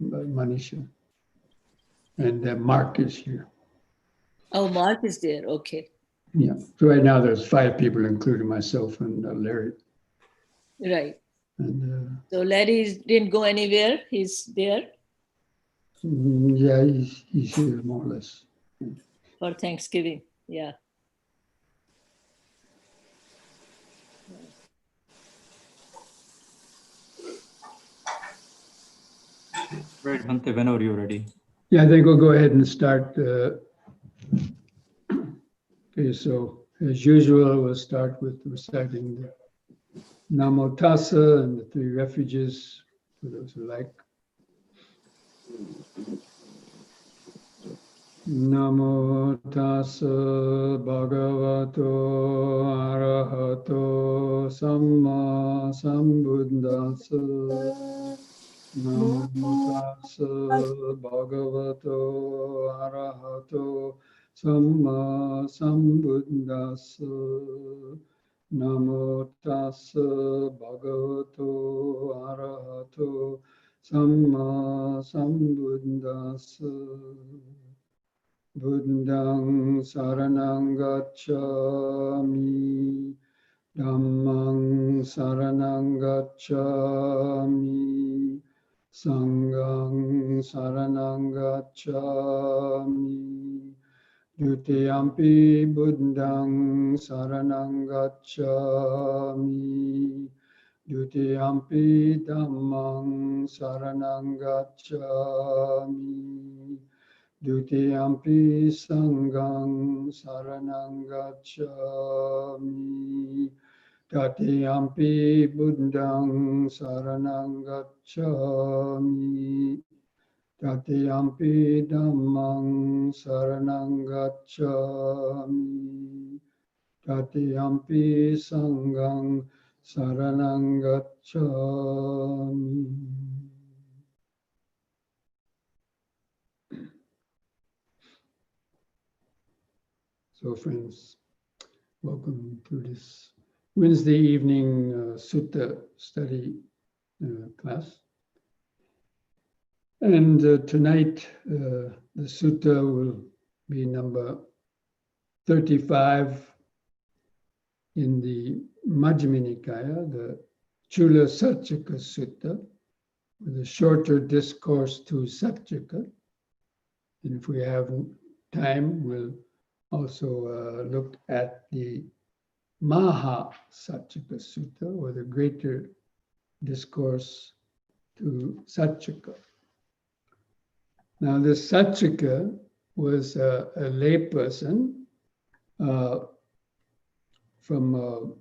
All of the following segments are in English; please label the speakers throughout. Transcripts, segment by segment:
Speaker 1: Manisha. And Mark is here.
Speaker 2: Oh, Mark is there. Okay.
Speaker 1: Yeah. So right now there's 5 people, including myself and Larry.
Speaker 2: Right.
Speaker 1: And
Speaker 2: so Larry didn't go anywhere. He's there.
Speaker 1: Yeah, he's here more or less.
Speaker 2: For Thanksgiving. Yeah.
Speaker 3: Right, Bhante, whenever you're ready.
Speaker 1: Yeah, I think we'll go ahead and start. Okay, so as usual, we'll start with reciting the Namo Tassa and the 3 refuges for those who like. Namo Tassa Bhagavato Arahato Samma Sambuddhassa. Namo Tassa Bhagavato Arahato Samma Sambuddhassa. Namo Tassa Bhagavato Arahato Samma Sambuddhassa. Buddhang Saranang Gacchami, Dhammang Saranang Gacchami, Sanghang Saranang Gacchami, Dutiyampi Buddhang Saranang Gacchami, Dutiyampi Dhammang Saranang Gacchami, Dutiyampi Sanghang Saranang Gacchami, Tatiyampi Buddhang Saranang Gacchami, Tatiyampi Dhammang Saranang Gacchami, Tatiyampi Sanghang Saranang Gacchami. So friends, welcome to this Wednesday evening Sutta study class. And tonight the Sutta will be number 35 in the Majjhima Nikaya, the Chula Saccaka Sutta, with a shorter discourse to Saccaka. And if we have time, we'll also look at the Maha Saccaka Sutta, or the greater discourse to Saccaka. Now, this Saccaka was a layperson from a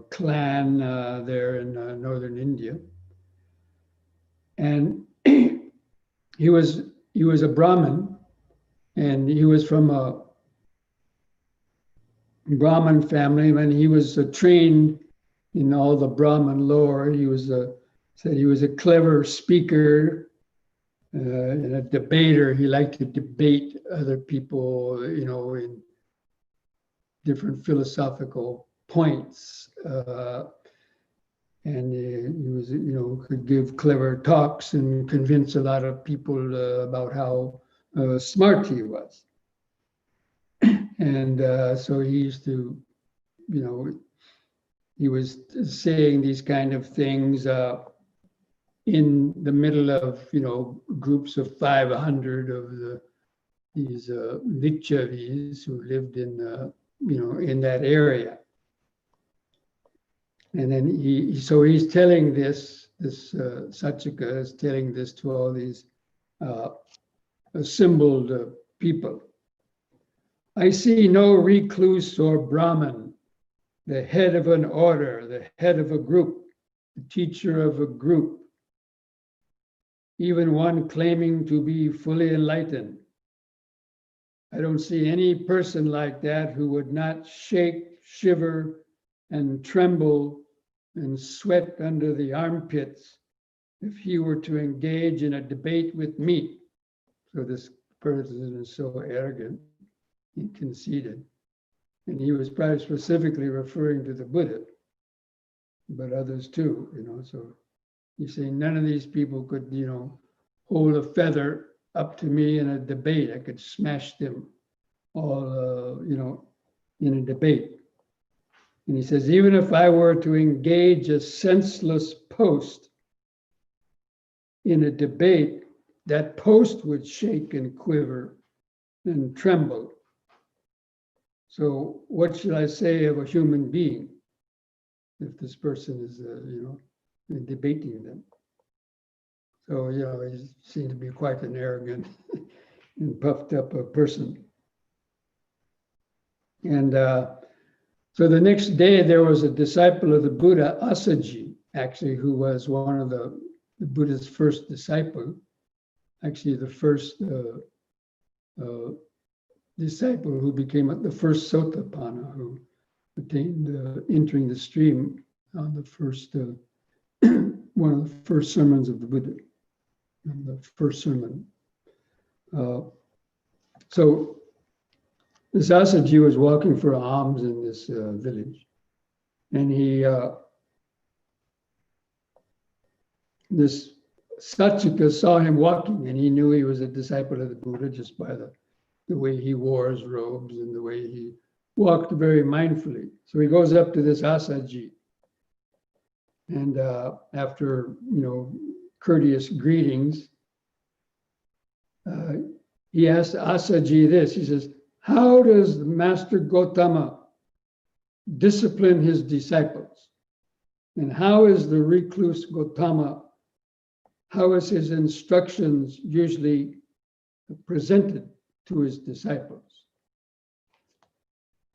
Speaker 1: clan there in northern India, and he was a Brahmin, and he was from a Brahmin family. When he was trained in all the Brahmin lore, he was said he was a clever speaker and a debater. He liked to debate other people, in different philosophical points, and he was, could give clever talks and convince a lot of people about how smart he was. And so he used to, he was saying these kind of things in the middle of, groups of 500 of these Lichavis who lived in, in that area. And then he's telling this Saccaka is telling this to all these assembled people. I see no recluse or Brahmin, the head of an order, the head of a group, the teacher of a group, even one claiming to be fully enlightened. I don't see any person like that who would not shake, shiver, and tremble and sweat under the armpits if he were to engage in a debate with me. So this person is so arrogant and conceited. And he was probably specifically referring to the Buddha, but others too, so You say none of these people could, hold a feather up to me in a debate. I could smash them all, in a debate. And he says, even if I were to engage a senseless post in a debate, that post would shake and quiver and tremble. So what should I say of a human being if this person is, debating them? So, he seemed to be quite an arrogant and puffed up a person. And so the next day there was a disciple of the Buddha, Asaji, actually, who was one of the Buddha's first disciple, actually the first disciple who became the first Sotapanna, who attained entering the stream on the first, one of the first sermons of the Buddha, the first sermon. So this Asaji was walking for alms in this village, and this Saccaka saw him walking, and he knew he was a disciple of the Buddha just by the way he wore his robes and the way he walked very mindfully. So he goes up to this Asaji, and after courteous greetings, he asked Asaji this. He says, "How does Master Gotama discipline his disciples? And how is the recluse Gotama? How is his instructions usually presented to his disciples?"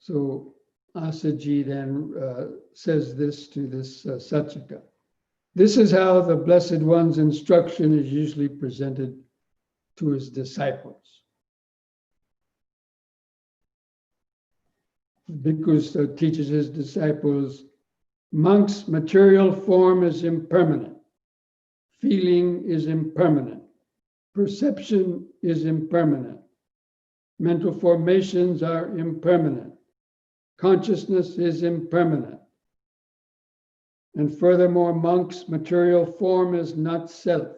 Speaker 1: So Asaji then says this to this Saccaka. "This is how the Blessed One's instruction is usually presented to his disciples." Bhikkhu teaches his disciples, "Monk's material form is impermanent. Feeling is impermanent. Perception is impermanent. Mental formations are impermanent. Consciousness is impermanent. And furthermore, monk's material form is not self.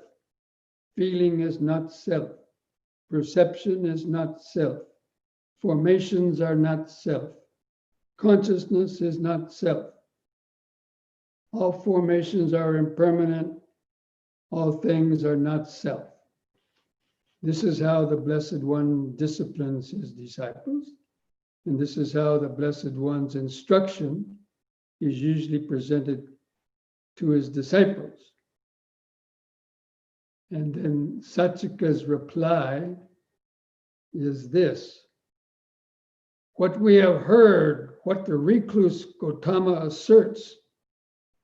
Speaker 1: Feeling is not self. Perception is not self. Formations are not self. Consciousness is not self. All formations are impermanent. All things are not self." This is how the Blessed One disciplines his disciples. And this is how the Blessed One's instruction is usually presented to his disciples. And then Saccaka's reply is this: "What we have heard, what the recluse Gotama asserts,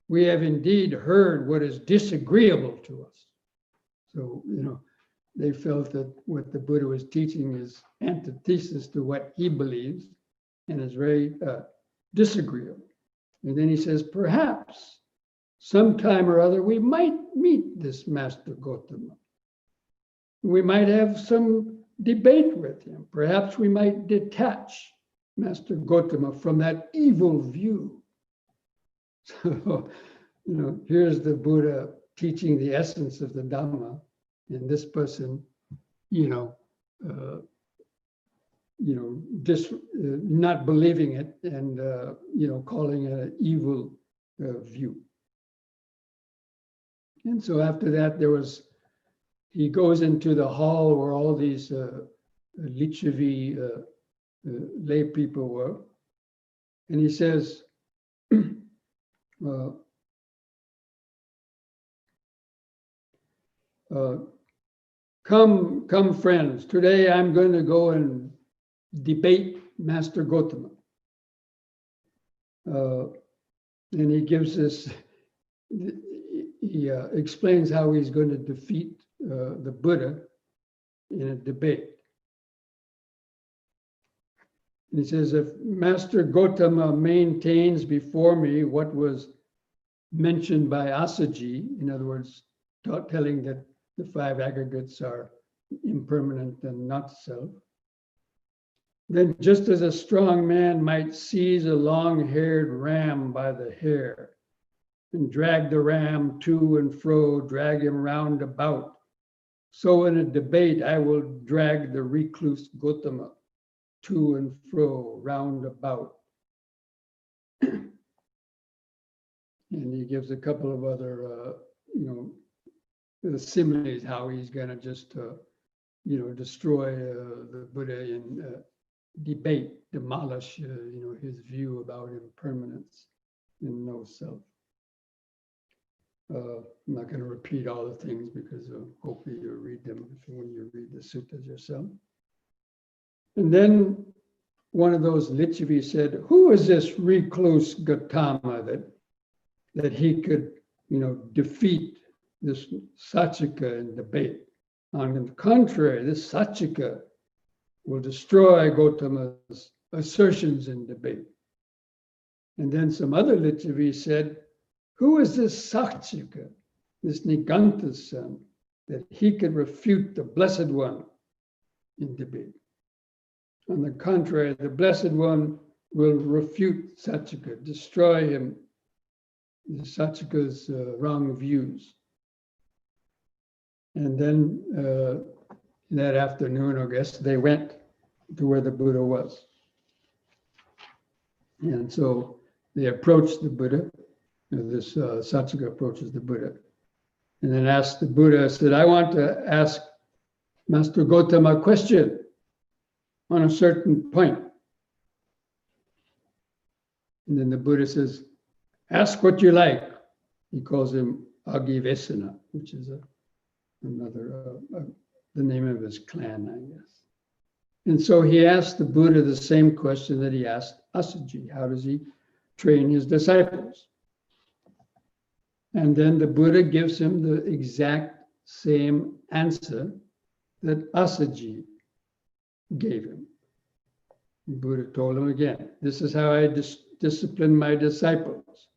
Speaker 1: we have indeed heard what is disagreeable to us." So, they felt that what the Buddha was teaching is antithesis to what he believes and is very disagreeable. And then he says, perhaps sometime or other we might meet this Master Gotama. We might have some debate with him. Perhaps we might detach Master Gotama from that evil view. So, here's the Buddha teaching the essence of the Dhamma, and this person, not believing it and, calling it an evil view. And so after that, he goes into the hall where all these Lichavi lay people were, and he says, Come, friends. Today I'm going to go and debate Master Gotama. And he gives this, he explains how he's going to defeat the Buddha in a debate. And he says, if Master Gotama maintains before me what was mentioned by Asaji, in other words, telling that the five aggregates are impermanent and not self, then just as a strong man might seize a long-haired ram by the hair and drag the ram to and fro, drag him round about. So in a debate, I will drag the recluse Gautama to and fro, round about. And he gives a couple of other, the similes, how he's going to just, destroy the Buddha in debate, demolish, his view about impermanence and no self. I'm not going to repeat all the things because hopefully you'll read them when you read the suttas yourself. And then one of those Lichavi said, who is this recluse Gautama that he could, defeat this Saccaka in debate? On the contrary, this Saccaka will destroy Gautama's assertions in debate. And then some other Lichavi said, who is this Saccaka, this Niganta's son, that he could refute the Blessed One in debate? On the contrary, the Blessed One will refute Saccaka, destroy him, Saccaka's wrong views. And then that afternoon, I guess, they went to where the Buddha was. And so they approached the Buddha. This Saccaka approaches the Buddha and then asked the Buddha, said, I want to ask Master Gautama a question on a certain point. And then the Buddha says, ask what you like. He calls him Agivesana, which is another, the name of his clan, I guess. And so he asked the Buddha the same question that he asked Assaji. How does he train his disciples? And then the Buddha gives him the exact same answer that Assaji gave him. The Buddha told him again, this is how I discipline my disciples.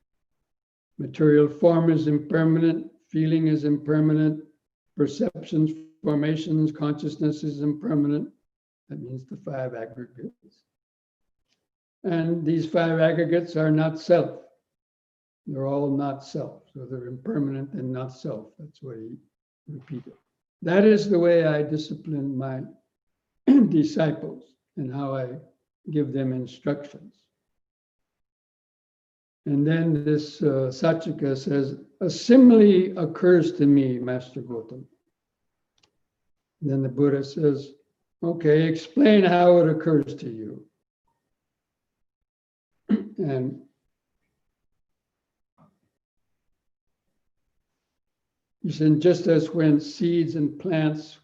Speaker 1: Material form is impermanent, feeling is impermanent, perceptions, formations, consciousness is impermanent. That means the 5 aggregates. And these 5 aggregates are not self. They're all not self. So they're impermanent and not self. That's what he repeated. That is the way I discipline my disciples and how I give them instructions. And then this Saccaka says, a simile occurs to me, Master Gautama. And then the Buddha says, okay, explain how it occurs to you. And he said, just as when seeds and plants,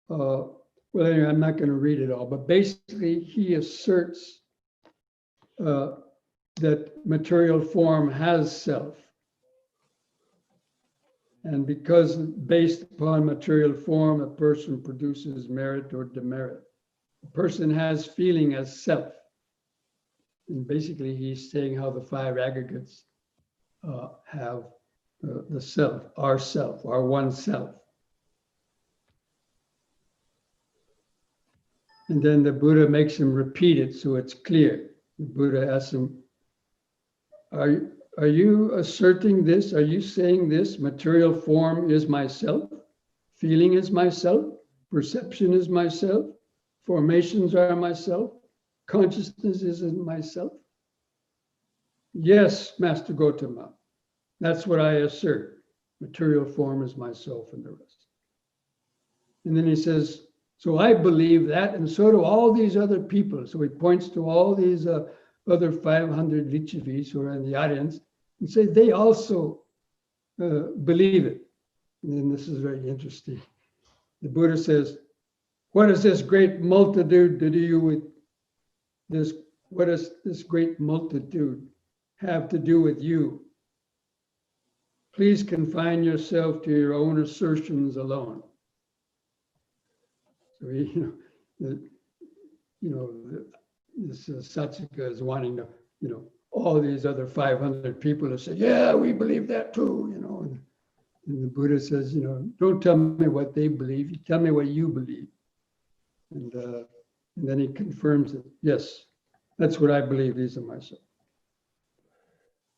Speaker 1: well, anyway, I'm not going to read it all, but basically he asserts that material form has self. And because based upon material form, a person produces merit or demerit. A person has feeling as self. And basically he's saying how the 5 aggregates have the self, our one self. And then the Buddha makes him repeat it so it's clear. The Buddha asks him, are you asserting this? Are you saying this? Material form is myself, feeling is myself, perception is myself, formations are myself, consciousness is myself? Yes, Master Gautama, that's what I assert. Material form is myself and the rest. And then he says, so I believe that, and so do all these other people. So he points to all these other 500 Lichavis who are in the audience and say they also believe it. And then this is very interesting. The Buddha says, what does this great multitude to do with this? What does this great multitude have to do with you? Please confine yourself to your own assertions alone. So this Saccaka is wanting to, all these other 500 people to say, yeah, we believe that too, And the Buddha says, don't tell me what they believe, you tell me what you believe. And then he confirms it. Yes, that's what I believe, these are myself.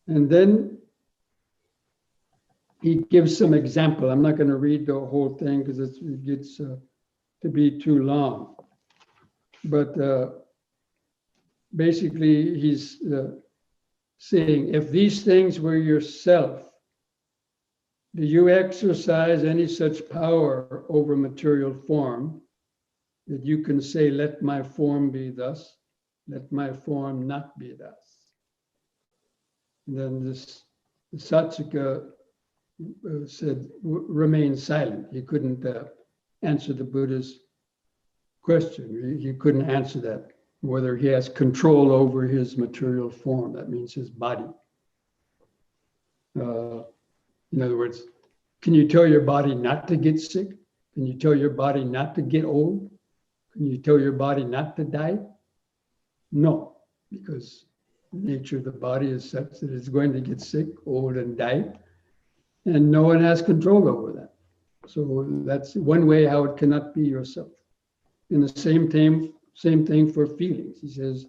Speaker 1: And then he gives some example. I'm not going to read the whole thing because it gets to be too long. But basically, he's saying, if these things were yourself, do you exercise any such power over material form that you can say, let my form be thus, let my form not be thus? And then this Saccaka said, remain silent. He couldn't answer the Buddha's question. He couldn't answer that, whether he has control over his material form. That means his body. In other words, can you tell your body not to get sick? Can you tell your body not to get old? Can you tell your body not to die? No, because the nature of the body is such that it's going to get sick, old, and die. And no one has control over that. So that's one way how it cannot be yourself. In the same thing for feelings. He says,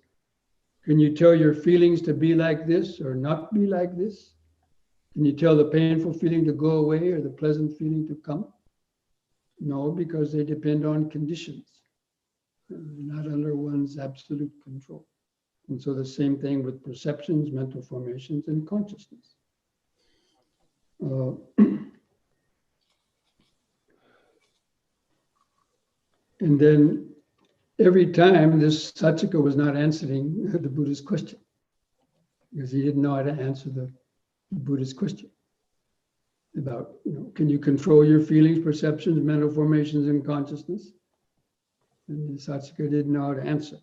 Speaker 1: can you tell your feelings to be like this or not be like this? Can you tell the painful feeling to go away or the pleasant feeling to come? No, because they depend on conditions, not under one's absolute control. And so the same thing with perceptions, mental formations, and consciousness. And then every time this Saccaka was not answering the Buddha's question because he didn't know how to answer the Buddha's question about, can you control your feelings, perceptions, mental formations, and consciousness? And the Saccaka didn't know how to answer,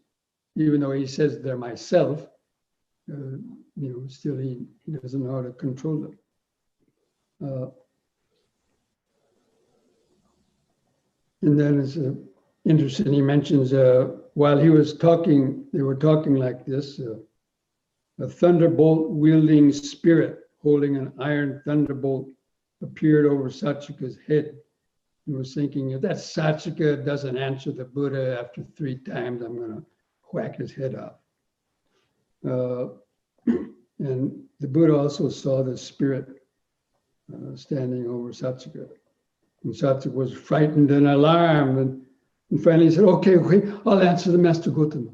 Speaker 1: even though he says they're myself. Still he doesn't know how to control them. And then it's interesting. He mentions while he was talking, they were talking like this. A thunderbolt wielding spirit holding an iron thunderbolt appeared over Saccaka's head. He was thinking, if that Saccaka doesn't answer the Buddha after 3 times, I'm going to whack his head off. And the Buddha also saw the spirit standing over Saccaka. And Saccaka was frightened and alarmed. And finally he said, okay, wait, I'll answer the Master Gautama.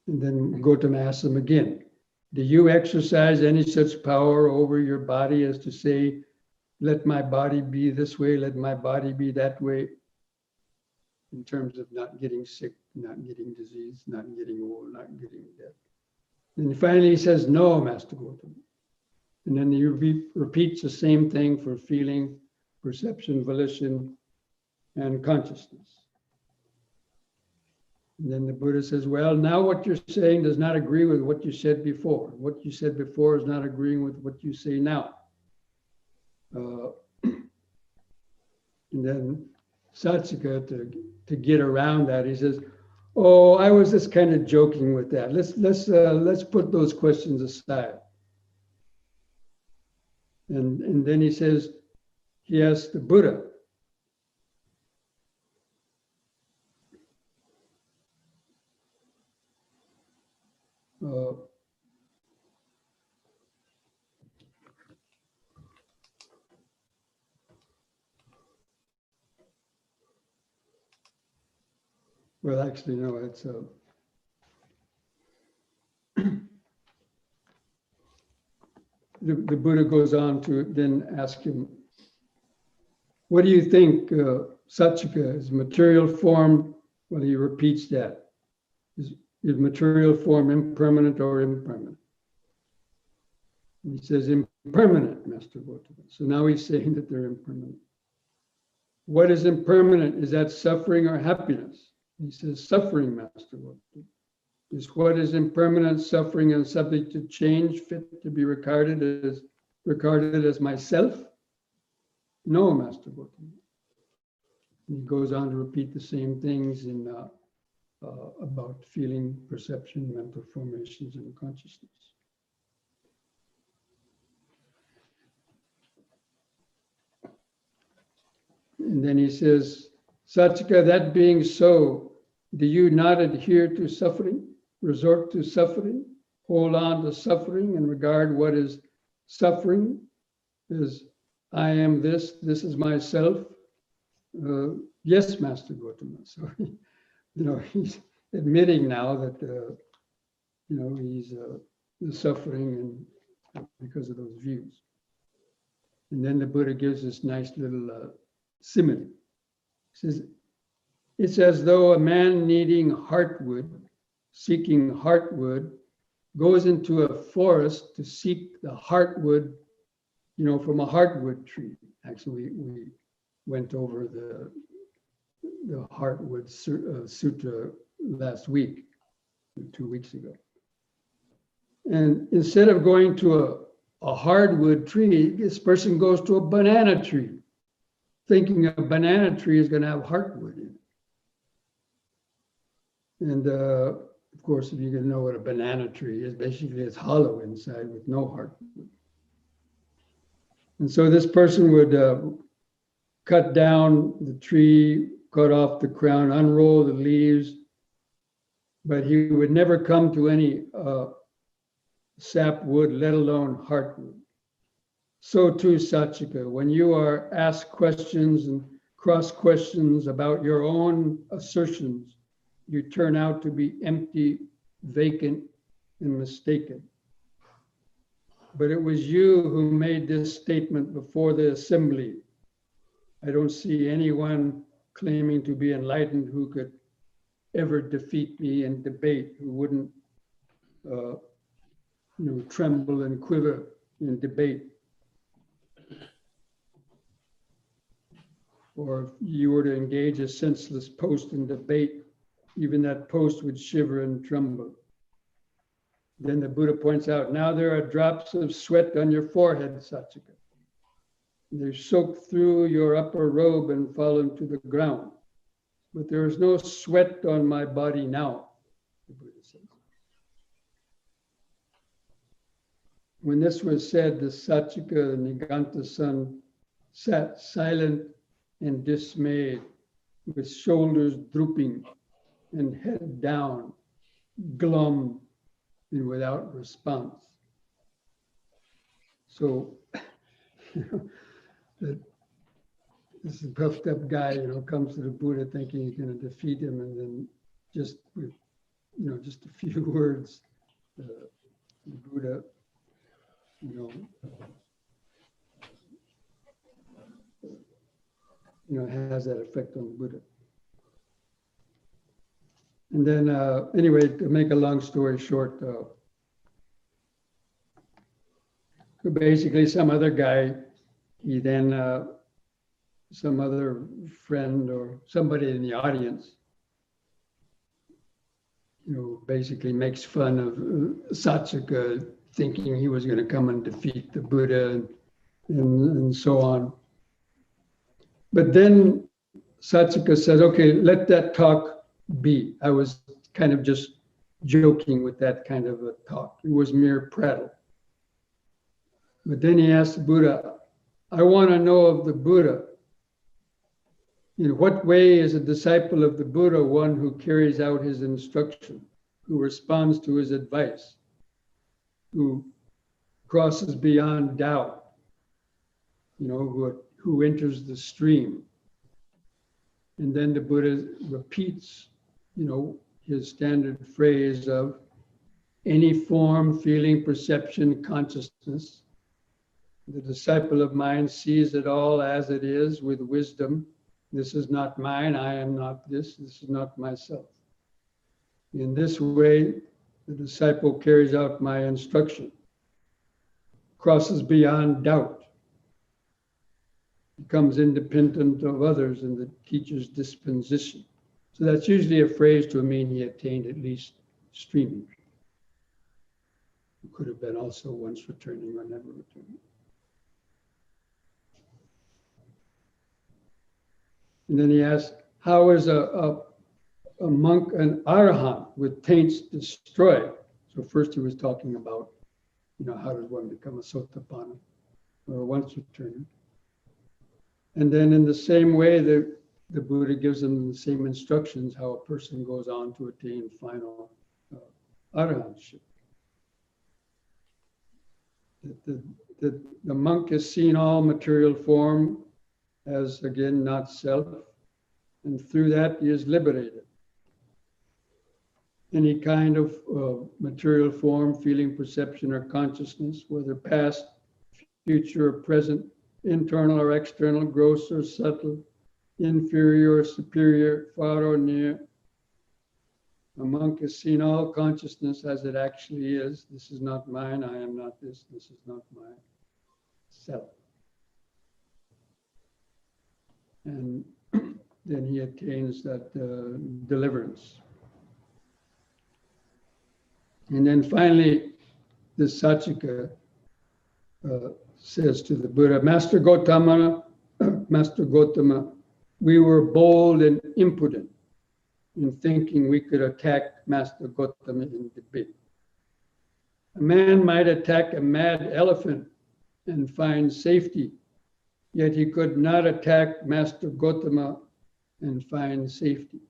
Speaker 1: And then Gautama asked him again, do you exercise any such power over your body as to say, let my body be this way, let my body be that way, in terms of not getting sick, not getting disease, not getting old, not getting death? And finally he says, no, Master Gautama. And then he repeats the same thing for feeling, perception, volition, and consciousness. And then the Buddha says, well, now what you're saying does not agree with what you said before. What you said before is not agreeing with what you say now. And then Saccaka, to get around that, he says, oh, I was just kind of joking with that. Let's put those questions aside. And then he says, he asked the Buddha, well, actually, no, it's the Buddha goes on to then ask him, what do you think, Saccaka, is material form? Well, he repeats that. Is material form impermanent or impermanent? And he says impermanent, Master Gautama. So now he's saying that they're impermanent. What is impermanent? Is that suffering or happiness? He says suffering, Master Gautama. Is what is impermanent, suffering, and subject to change fit to be regarded as myself? No, Master Bhante. He goes on to repeat the same things in about feeling, perception, mental formations, and consciousness. And then he says, Saccaka, that being so, do you not adhere to suffering, resort to suffering, hold on to suffering, and regard what is suffering is, I am this, this is myself. Yes, Master Gautama. So, he's admitting now that, he's suffering and because of those views. And then the Buddha gives this nice little simile. He says, it's as though a man needing heartwood, seeking heartwood, goes into a forest to seek the heartwood, from a heartwood tree. Actually, we went over the heartwood sutra last week, 2 weeks ago. And instead of going to a hardwood tree, this person goes to a banana tree, thinking a banana tree is going to have heartwood in it. And of course, if you can know what a banana tree is, basically it's hollow inside with no heartwood. And so this person would cut down the tree, cut off the crown, unroll the leaves, but he would never come to any sapwood, let alone heartwood. So too, Saccaka, when you are asked questions and cross questions about your own assertions, you turn out to be empty, vacant, and mistaken. But it was you who made this statement before the assembly. I don't see anyone claiming to be enlightened who could ever defeat me in debate, who wouldn't tremble and quiver in debate. Or if you were to engage a senseless post in debate, even that post would shiver and tremble. Then the Buddha points out, now there are drops of sweat on your forehead, Saccaka. They soak through your upper robe and fall into the ground. But there is no sweat on my body now, the Buddha says. When this was said, the Saccaka, Niganta's son, sat silent and dismayed, with shoulders drooping and head down, glum and without response. So, this puffed up guy, comes to the Buddha thinking he's going to defeat him, and then just with, just a few words, the Buddha, has that effect on the Buddha. And then, anyway, to make a long story short, basically some other guy, he then, some other friend or somebody in the audience, basically makes fun of Saccaka, thinking he was going to come and defeat the Buddha and so on. But then Saccaka says, okay, let that talk be. I was kind of just joking with that kind of a talk. It was mere prattle. But then he asked the Buddha, I want to know of the Buddha. In what way is a disciple of the Buddha one who carries out his instruction, who responds to his advice, who crosses beyond doubt, who enters the stream? And then the Buddha repeats, his standard phrase of any form, feeling, perception, consciousness. The disciple of mine sees it all as it is with wisdom. This is not mine, I am not this is not myself. In this way, the disciple carries out my instruction, crosses beyond doubt, becomes independent of others in the teacher's disposition. So that's usually a phrase to mean he attained at least streaming. It could have been also once returning or never returning. And then he asked, how is a monk an arahant with taints destroyed? So first he was talking about, how does one become a sotapanna or once returning? And then in the same way, the Buddha gives them the same instructions, how a person goes on to attain final arahantship. The the monk has seen all material form as, again, not self, and through that he is liberated. Any kind of material form, feeling, perception, or consciousness, whether past, future, or present, internal or external, gross or subtle, inferior or superior, far or near. A monk has seen all consciousness as it actually is. This is not mine, I am not this, this is not my self. And then he attains that deliverance. And then finally, the Saccaka says to the Buddha, Master Gautama, we were bold and impudent in thinking we could attack Master Gautama in debate. A man might attack a mad elephant and find safety, yet he could not attack Master Gautama and find safety.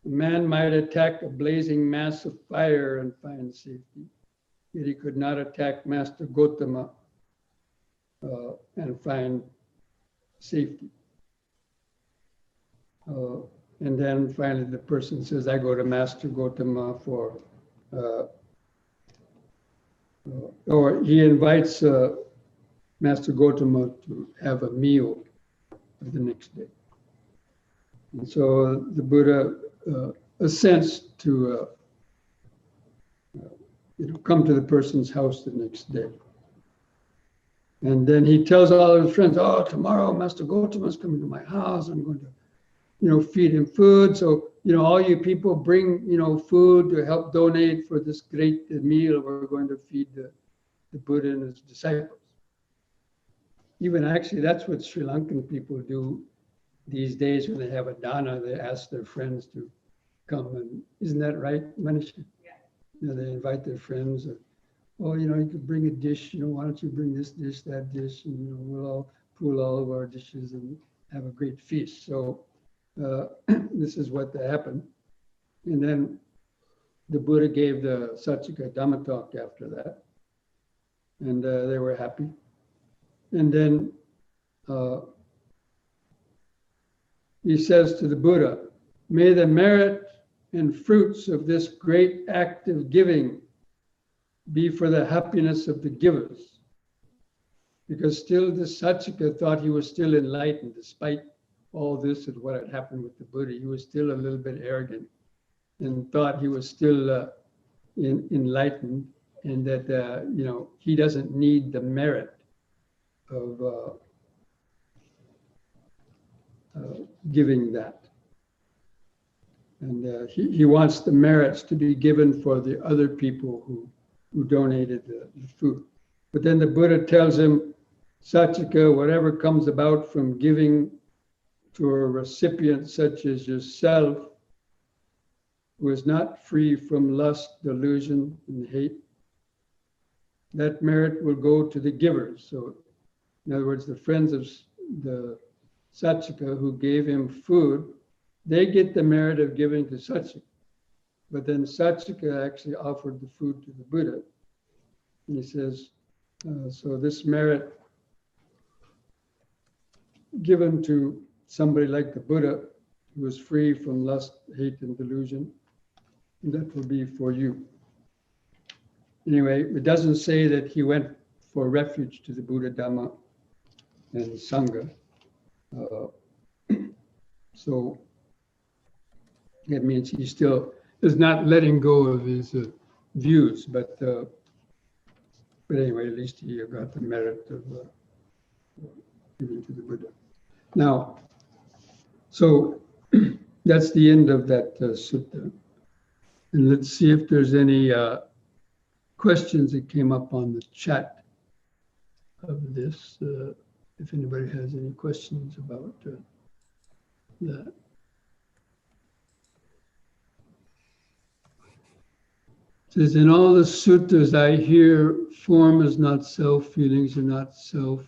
Speaker 1: A man might attack a blazing mass of fire and find safety, yet he could not attack Master Gautama and find safety. And then finally the person says, I go to Master Gautama for, or he invites Master Gautama to have a meal the next day. And so the Buddha assents to come to the person's house the next day. And then he tells all his friends, oh, tomorrow Master Gautama is coming to my house. I'm going to, feed him food. So, all you people bring, food to help donate for this great meal we're going to feed the Buddha and his disciples. Even actually, that's what Sri Lankan people do these days when they have a dana. They ask their friends to come. And isn't that right, Manish? Yeah. They invite their friends. Oh, you could bring a dish. Why don't you bring this dish, that dish, and we'll all pool all of our dishes and have a great feast. So this is what happened. And then the Buddha gave the Saccaka Dhamma talk after that. And they were happy. And then he says to the Buddha, may the merit and fruits of this great act of giving be for the happiness of the givers. Because still the Saccaka thought he was still enlightened, despite all this and what had happened with the Buddha. He was still a little bit arrogant and thought he was still enlightened, and that he doesn't need the merit of giving that. And he wants the merits to be given for the other people who donated the food. But then the Buddha tells him, Saccaka, whatever comes about from giving to a recipient such as yourself, who is not free from lust, delusion, and hate, that merit will go to the givers. So, in other words, the friends of the Saccaka who gave him food, they get the merit of giving to Saccaka. But then Saccaka actually offered the food to the Buddha. And he says, so this merit given to somebody like the Buddha, who is free from lust, hate, and delusion, and that will be for you. Anyway, it doesn't say that he went for refuge to the Buddha, Dhamma, and Sangha. So that means he still is not letting go of his views, but anyway, at least he got the merit of giving to the Buddha. Now, so that's the end of that sutta. And let's see if there's any questions that came up on the chat of this. If anybody has any questions about that. It says, in all the suttas I hear, form is not self, feelings are not self,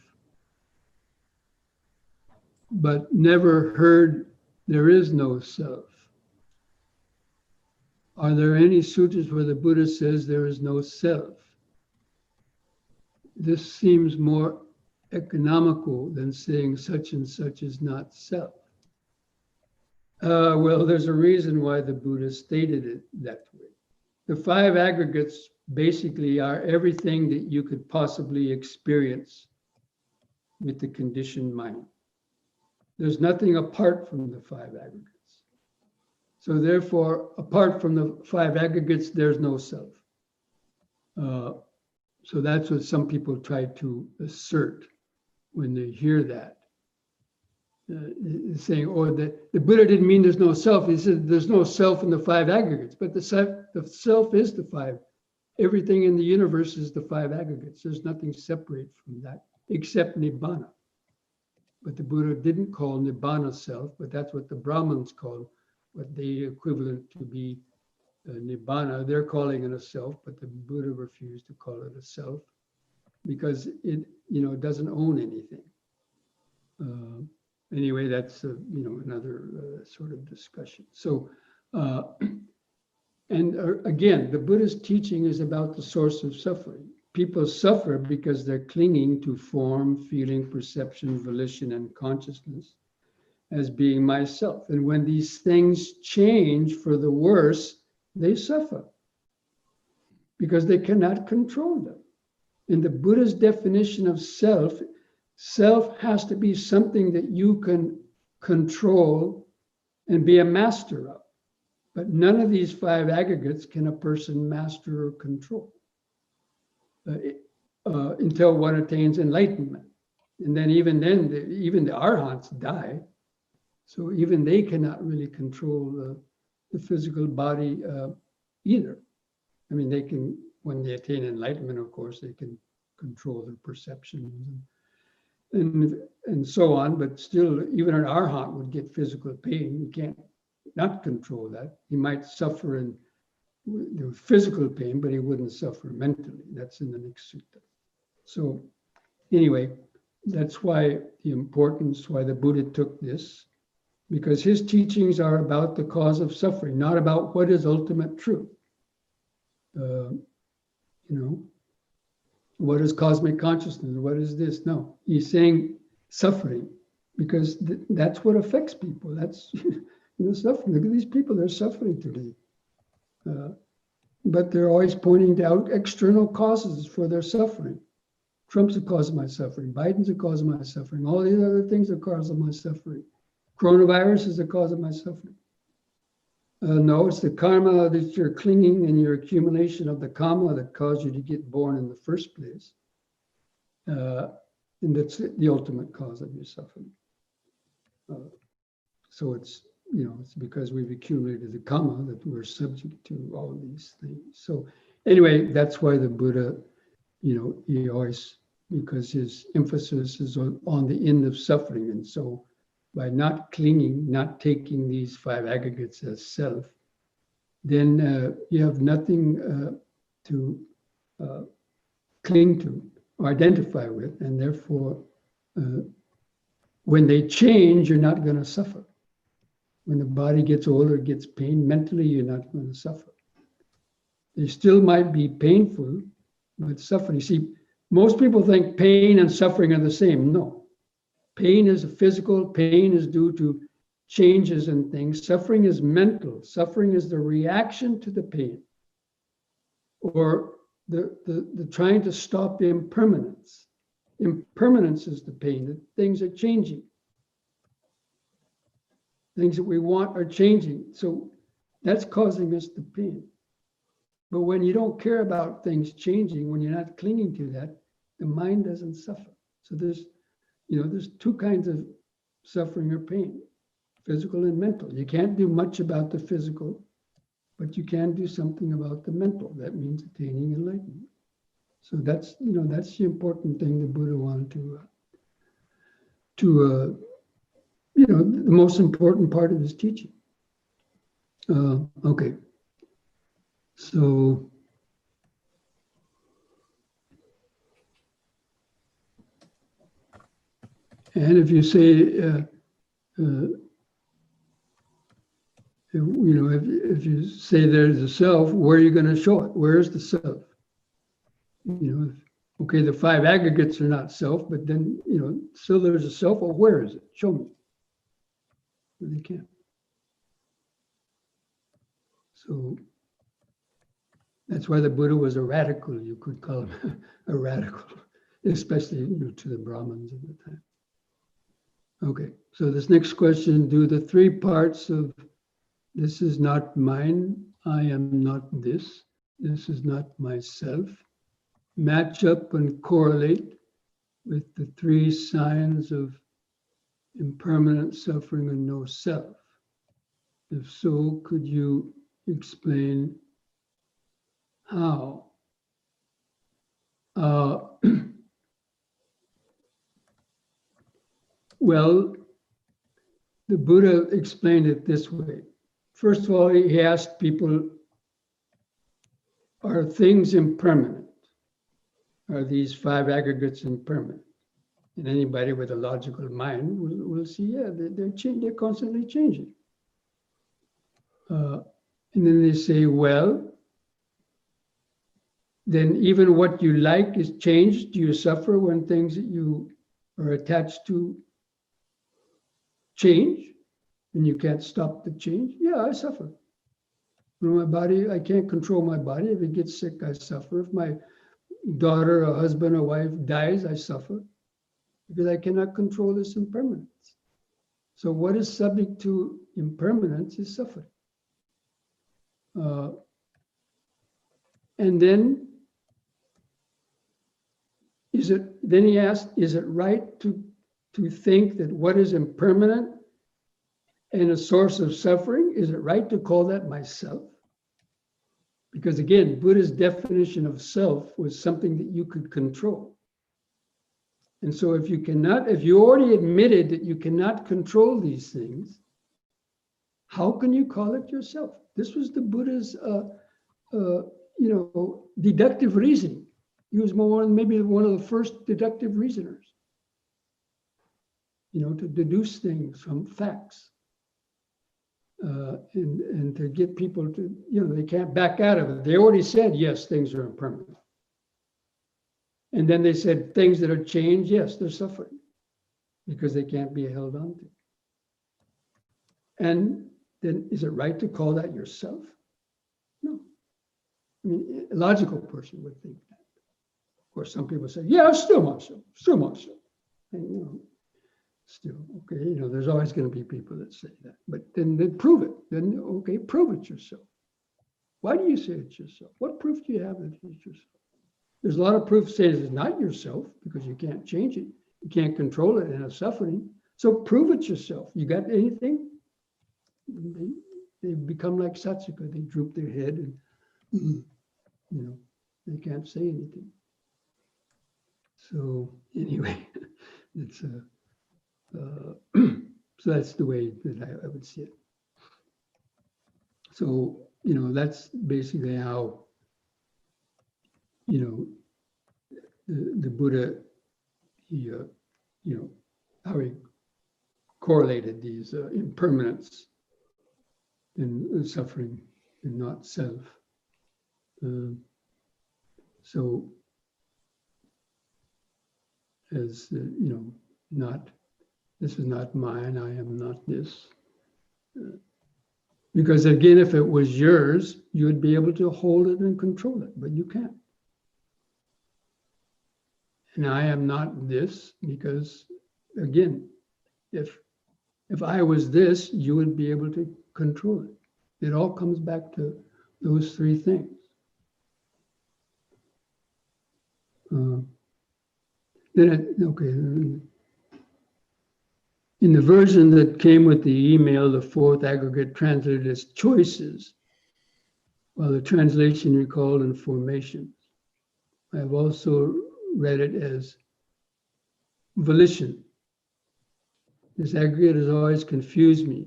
Speaker 1: but never heard there is no self. Are there any suttas where the Buddha says there is no self? this seems more economical than saying such and such is not self. Well, there's a reason why the Buddha stated it that way. The five aggregates basically are everything that you could possibly experience with the conditioned mind. There's nothing apart from the five aggregates. So therefore, apart from the five aggregates, there's no self. So that's what some people try to assert when they hear that. Saying, oh, the Buddha didn't mean there's no self. He said there's no self in the five aggregates, but the self is the five. Everything in the universe is the five aggregates. There's nothing separate from that except Nibbana. But the Buddha didn't call Nibbana self, but that's what the Brahmins call what they equivalent to be Nibbana. They're calling it a self, but the Buddha refused to call it a self because it, doesn't own anything. Anyway, that's another sort of discussion. So, again, the Buddha's teaching is about the source of suffering. People suffer because they're clinging to form, feeling, perception, volition, and consciousness as being myself. And when these things change for the worse, they suffer because they cannot control them. In the Buddha's definition of self, self has to be something that you can control and be a master of. But none of these five aggregates can a person master or control until one attains enlightenment. And then even the arhats die. So even they cannot really control the physical body either. I mean, they can, when they attain enlightenment, of course, they can control their perceptions and so on. But still, even an arhat would get physical pain. You can't not control that. He might suffer in physical pain, but he wouldn't suffer mentally. That's in the next sutta. So anyway, that's why why the Buddha took this, because his teachings are about the cause of suffering, not about what is ultimate truth. What is cosmic consciousness? What is this? No, he's saying suffering, because that's what affects people. That's suffering. Look at these people; they're suffering today. But they're always pointing out external causes for their suffering. Trump's the cause of my suffering. Biden's the cause of my suffering. All these other things are the cause of my suffering. Coronavirus is the cause of my suffering. No, it's the karma that you're clinging and your accumulation of the karma that caused you to get born in the first place. And that's the ultimate cause of your suffering. So it's because we've accumulated the karma that we're subject to all these things. So anyway, that's why the Buddha, he always, because his emphasis is on the end of suffering. And so by not clinging, not taking these five aggregates as self, then you have nothing to cling to or identify with. And therefore, when they change, you're not going to suffer. When the body gets older, it gets pain, mentally, you're not going to suffer. They still might be painful, but suffering. See, most people think pain and suffering are the same. No. Pain is physical. Pain is due to changes in things. Suffering is mental. Suffering is the reaction to the pain, or the trying to stop impermanence. Impermanence is the pain, that things are changing. Things that we want are changing. So that's causing us the pain. But when you don't care about things changing, when you're not clinging to that, the mind doesn't suffer. So there's two kinds of suffering or pain, physical and mental. You can't do much about the physical, but you can do something about the mental. That means attaining enlightenment. So that's the important thing the Buddha wanted to the most important part of his teaching. Okay. So and if you say, if you say there's a self, where are you going to show it? Where is the self? Well, Okay, the five aggregates are not self, but then, still there's a self. Well, where is it? Show me. They can't. So that's why the Buddha was a radical. You could call him a radical, especially to the Brahmins at the time. Okay, so this next question, do the three parts of this is not mine, I am not this is not myself, match up and correlate with the three signs of impermanent suffering and no self? If so, could you explain how? Well, the Buddha explained it this way. First of all, he asked people, are things impermanent? Are these five aggregates impermanent? And anybody with a logical mind will see, yeah, they're constantly changing. And then they say, well, then even what you like is changed. Do you suffer when things that you are attached to change and you can't stop the change? Yeah, I suffer. My body, I can't control my body. If it gets sick, I suffer. If my daughter, a husband, a wife dies, I suffer because I cannot control this impermanence. So what is subject to impermanence is suffering. And then then he asked, is it right to think that what is impermanent and a source of suffering, is it right to call that myself? Because again, Buddha's definition of self was something that you could control. And so if you already admitted that you cannot control these things, how can you call it yourself? This was the Buddha's, deductive reasoning. He was maybe one of the first deductive reasoners, to deduce things from facts. And to get people to, they can't back out of it. They already said, yes, things are impermanent. And then they said things that are changed, yes, they're suffering because they can't be held on to. And then is it right to call that yourself? No. I mean, a logical person would think that. Of course, some people say, yeah, still myself. And, still, okay, there's always going to be people that say that. But then prove it. Then, okay, prove it yourself. Why do you say it's yourself? What proof do you have that it's yourself? There's a lot of proof saying it's not yourself because you can't change it. You can't control it and it's suffering. So prove it yourself. You got anything? They become like Saccaka. They droop their head and, they can't say anything. So anyway, it's so that's the way that I would see it. So, that's basically how, the Buddha, how he correlated these impermanence and suffering and not self. So, as this is not mine, I am not this. Because again, if it was yours, you would be able to hold it and control it, but you can't. And I am not this because, again, if I was this, you would be able to control it. It all comes back to those three things. In the version that came with the email, the fourth aggregate translated as choices, while the translation recalled information. I have also read it as volition. This aggregate has always confused me.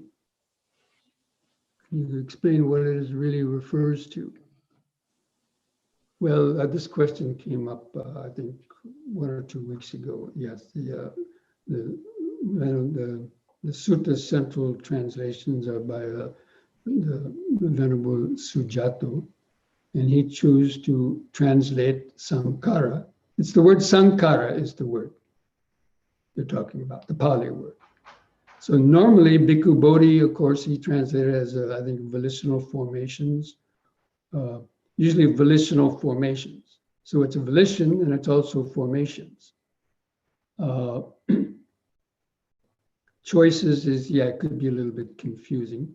Speaker 1: Can you explain what it really refers to? Well, this question came up, I think, 1 or 2 weeks ago. Yes, the Sutta central translations are by the Venerable Sujato, and he chose to translate Sankara It's the word sankhara is the word you're talking about, the Pali word. So normally Bhikkhu Bodhi, of course, he translated as, I think, volitional formations, usually volitional formations. So it's a volition and it's also formations. Choices is, yeah, it could be a little bit confusing.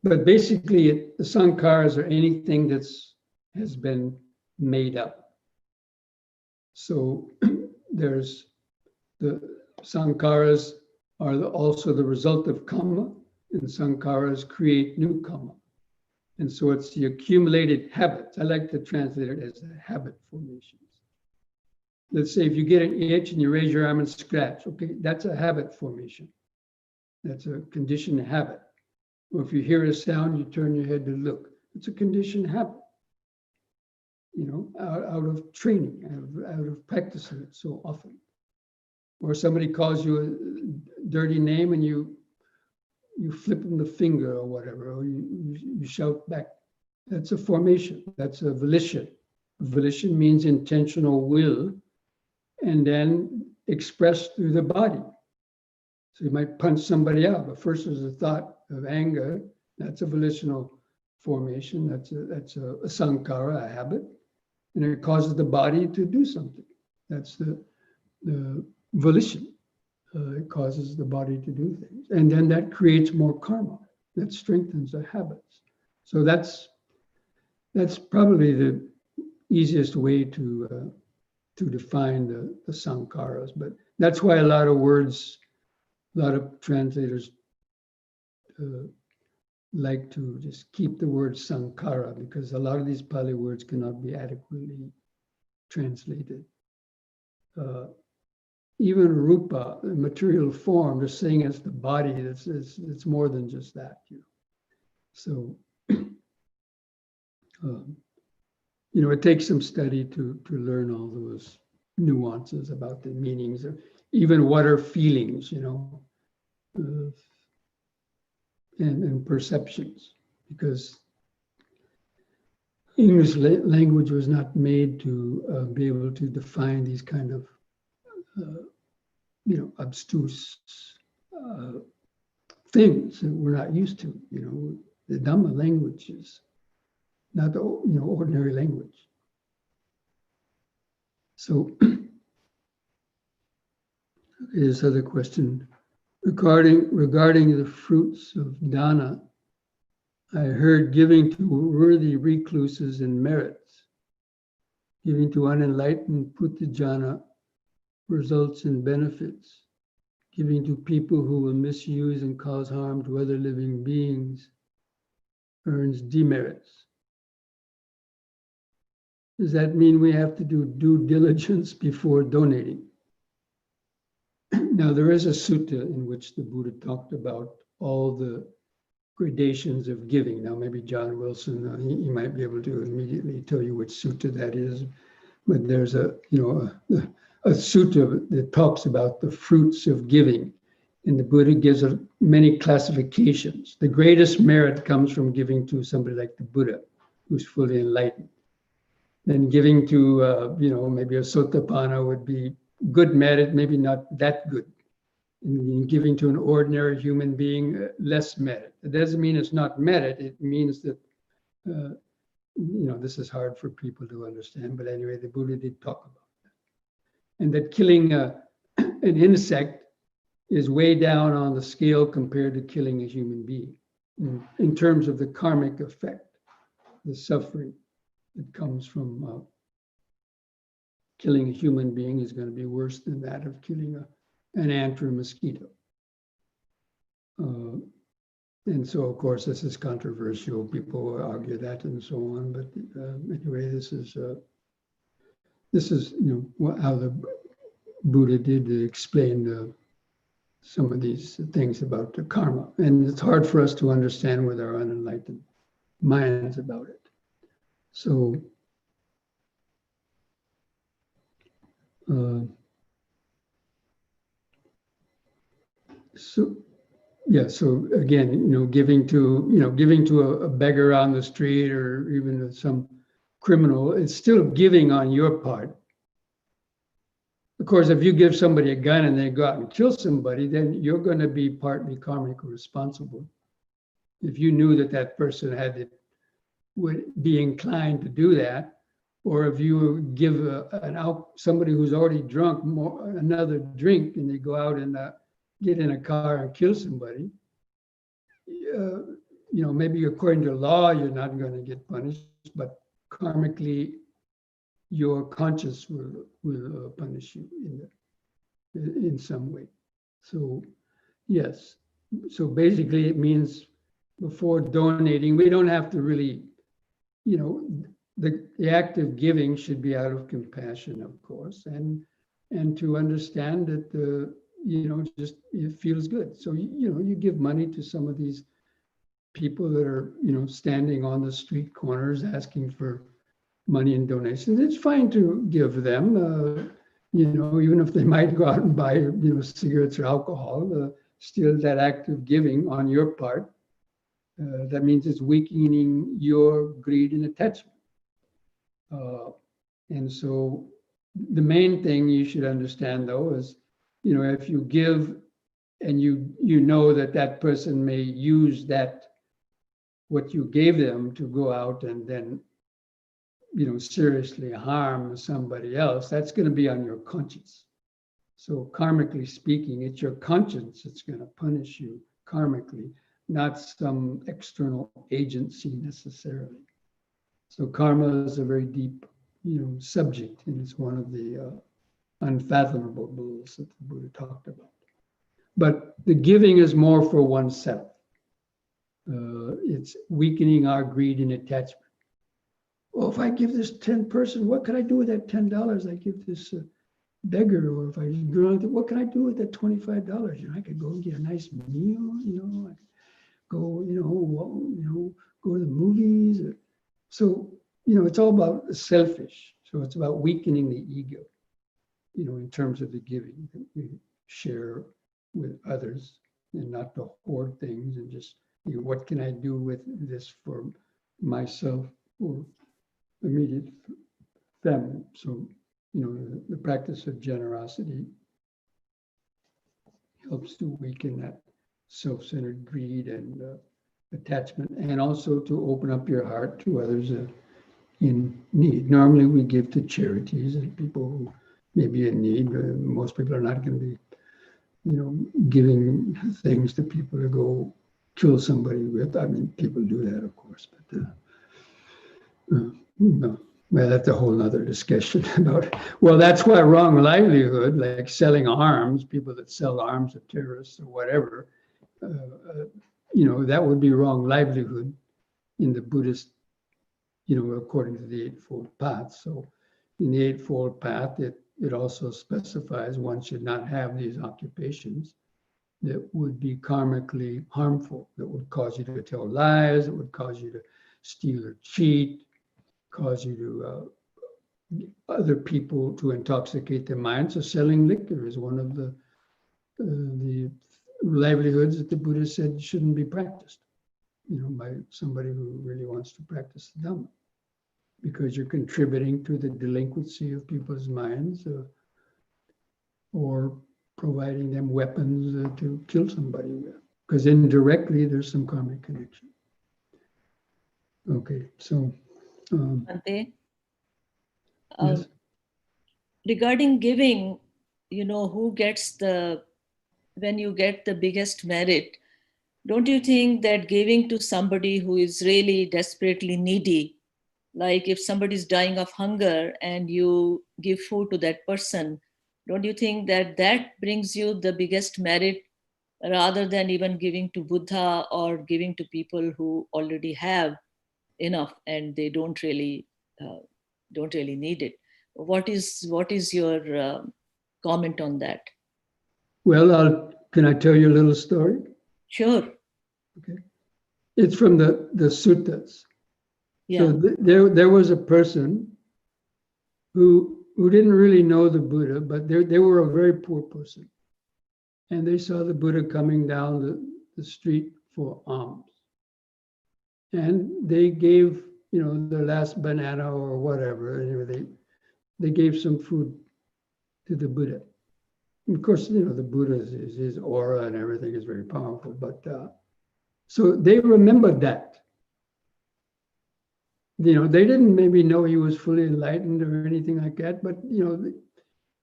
Speaker 1: But basically, the sankharas are anything that's has been made up. So there's the sankharas are also the result of karma, and sankharas create new karma. And so it's the accumulated habits. I like to translate it as habit formations. Let's say if you get an itch and you raise your arm and scratch, okay, that's a habit formation. That's a conditioned habit. Or if you hear a sound, you turn your head to look. It's a conditioned habit, you know, out of training, out of practicing it so often. Or somebody calls you a dirty name and you flip them the finger or whatever, or you shout back. That's a formation. That's a volition. Volition means intentional will, and then expressed through the body. So you might punch somebody out, but first there's a thought of anger. That's a volitional formation. That's a sankhara, a habit, and it causes the body to do something. That's the volition. It causes the body to do things, and then that creates more karma. That strengthens the habits. So that's probably the easiest way to define the sankharas. But that's why a lot of translators like to just keep the word sankhara, because a lot of these Pali words cannot be adequately translated. Even rupa, the material form, just saying it's the body, it's more than just that. You know. So, you know, it takes some study to learn all those nuances about the meanings of even what are feelings, you know, and perceptions, because English language was not made to be able to define these kind of you know, abstruse things that we're not used to. You know, the Dhamma language is not the ordinary language. So, this other question regarding the fruits of dana. I heard giving to worthy recluses in merits, giving to unenlightened puthajjana results in benefits. Giving to people who will misuse and cause harm to other living beings earns demerits. Does that mean we have to do due diligence before donating? Now, there is a sutta in which the Buddha talked about all the gradations of giving. Now, maybe John Wilson, he might be able to immediately tell you which sutta that is. But there's a sutta that talks about the fruits of giving. And the Buddha gives many classifications. The greatest merit comes from giving to somebody like the Buddha, who's fully enlightened. Then giving to, maybe a sotapanna would be good merit, maybe not that good. And giving to an ordinary human being, less merit. It doesn't mean it's not merit. It means that, this is hard for people to understand. But anyway, the Buddha did talk about that. And that killing an insect is way down on the scale compared to killing a human being in terms of the karmic effect, the suffering that comes from killing a human being is going to be worse than that of killing an ant or a mosquito. And so, of course, this is controversial. People argue that and so on. But anyway, this is how the Buddha did explain some of these things about the karma. And it's hard for us to understand with our unenlightened minds about it. So, so again, giving to a beggar on the street or even some criminal, it's still giving on your part. Of course, if you give somebody a gun and they go out and kill somebody, then you're going to be partly karmically responsible. If you knew that that person would be inclined to do that, or if you give somebody who's already drunk another drink and they go out and get in a car and kill somebody, maybe according to law, you're not going to get punished, but karmically, your conscience will punish you in some way. So, yes. So basically, it means before donating, we don't have to really, the act of giving should be out of compassion, of course, and to understand that just it feels good. So you give money to some of these people that are standing on the street corners asking for money and donations. It's fine to give them, even if they might go out and buy cigarettes or alcohol. Still, that act of giving on your part, that means it's weakening your greed and attachment. And so the main thing you should understand, though, is, if you give and you know that that person may use what you gave them to go out and then, seriously harm somebody else, that's going to be on your conscience. So karmically speaking, it's your conscience that's going to punish you karmically, not some external agency necessarily. So karma is a very deep, subject, and it's one of the unfathomable rules that the Buddha talked about. But the giving is more for oneself. It's weakening our greed and attachment. Well, if I give this 10 person, what can I do with that $10 I give this beggar? Or if I what can I do with that $25? I could go and get a nice meal. I could go, go to the movies. So, it's all about selfish. So it's about weakening the ego, in terms of the giving that we share with others, and not to hoard things and just, what can I do with this for myself or immediate family? So, the practice of generosity helps to weaken that self-centered greed and attachment, and also to open up your heart to others in need. Normally we give to charities and people who may be in need. Most people are not going to be, giving things to people to go kill somebody with. I mean, people do that, of course, but no. Well, that's a whole nother discussion about, well, that's why wrong livelihood, like selling arms, people that sell arms to terrorists or whatever, that would be wrong livelihood in the Buddhist, according to the Eightfold Path. So in the Eightfold Path, it also specifies one should not have these occupations that would be karmically harmful, that would cause you to tell lies, that would cause you to steal or cheat, cause you to other people to intoxicate their minds. So selling liquor is one of the livelihoods that the Buddha said shouldn't be practiced, by somebody who really wants to practice the Dhamma, because you're contributing to the delinquency of people's minds, or providing them weapons to kill somebody with, because indirectly there's some karmic connection. Okay, so.
Speaker 2: Bhante,
Speaker 1: Yes.
Speaker 2: regarding giving, who gets when you get the biggest merit, don't you think that giving to somebody who is really desperately needy, like if somebody is dying of hunger and you give food to that person, don't you think that brings you the biggest merit, rather than even giving to Buddha or giving to people who already have enough and they don't really need it? What is your comment on that?
Speaker 1: Well, can I tell you a little story?
Speaker 2: Sure.
Speaker 1: Okay. It's from the suttas.
Speaker 2: Yeah.
Speaker 1: So there was a person who didn't really know the Buddha, but they were a very poor person. And they saw the Buddha coming down the street for alms. And they gave, their last banana or whatever. Anyway, they gave some food to the Buddha. And of course, you know, the Buddha is his aura and everything is very powerful, but so they remembered that. You know, they didn't maybe know he was fully enlightened or anything like that, but you know,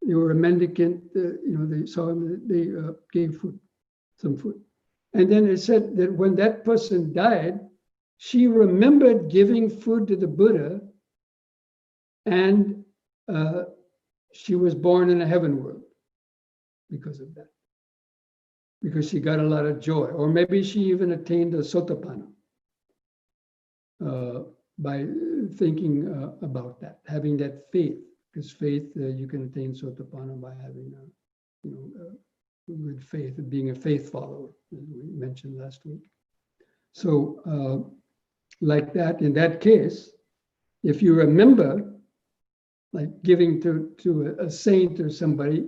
Speaker 1: they were a mendicant. You know, they saw him. They gave food, some food, and then it said that when that person died, she remembered giving food to the Buddha, and she was born in a heaven world because of that. Because she got a lot of joy, or maybe she even attained a sotapanna by thinking about that, having that faith. Because faith, you can attain sotapanna by having a, you know, a good faith, being a faith follower, as we mentioned last week. So, like that, in that case, if you remember, like giving to a saint or somebody,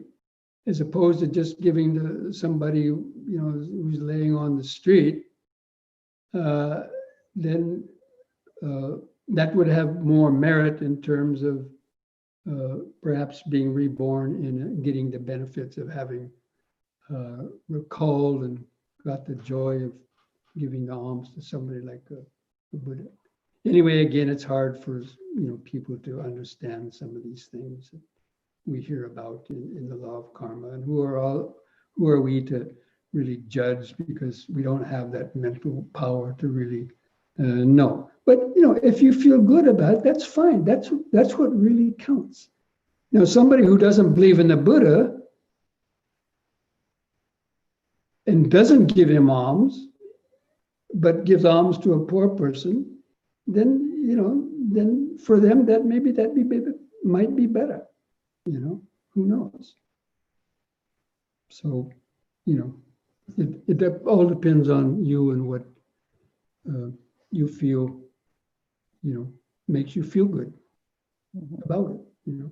Speaker 1: as opposed to just giving to somebody who, you know, who's laying on the street, then that would have more merit in terms of perhaps being reborn and getting the benefits of having recalled and got the joy of giving the alms to somebody like a Buddha. Anyway, again, it's hard for, you know, people to understand some of these things that we hear about in the law of karma, and who are we to really judge, because we don't have that mental power to really know. But you know, if you feel good about it, that's fine. That's what really counts. Now, somebody who doesn't believe in the Buddha and doesn't give him alms, but gives alms to a poor person, then, you know, then for them that might be better. You know, who knows? So, you know, it all depends on you and what you feel, you know, makes you feel good about it, you know.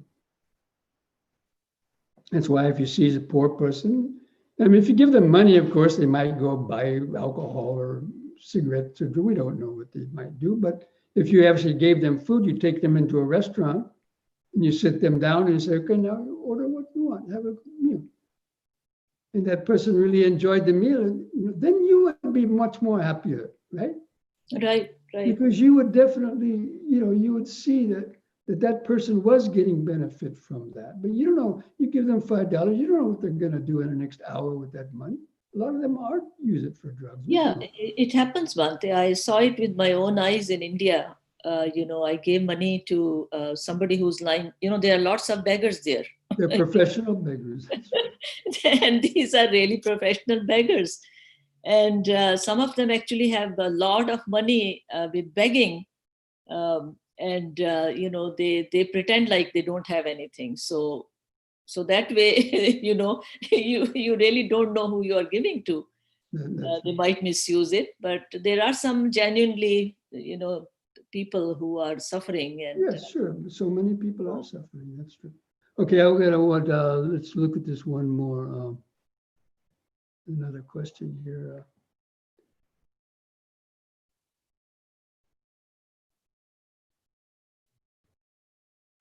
Speaker 1: That's why if you see a poor person, I mean, if you give them money, of course, they might go buy alcohol or cigarettes, or we don't know what they might do. But if you actually gave them food, you take them into a restaurant and you sit them down and you say, okay, now order what you want, have a meal. And that person really enjoyed the meal, then you would be much more happier, right?
Speaker 2: Right.
Speaker 1: Because you would definitely, you know, you would see that person was getting benefit from that. But you don't know, you give them $5, you don't know what they're going to do in the next hour with that money. A lot of them are use it for drugs.
Speaker 2: Yeah, it happens, Bhante. I saw it with my own eyes in India. You know, I gave money to somebody who's lying. You know, there are lots of beggars there.
Speaker 1: They're professional beggars.
Speaker 2: And these are really professional beggars. And some of them actually have a lot of money with begging. You know, they pretend like they don't have anything. So that way, you know, you really don't know who you are giving to. They might misuse it, but there are some genuinely, you know, people who are suffering. And
Speaker 1: yes, sure. So many people are suffering. That's true. Okay, let's look at this one more. Another question here.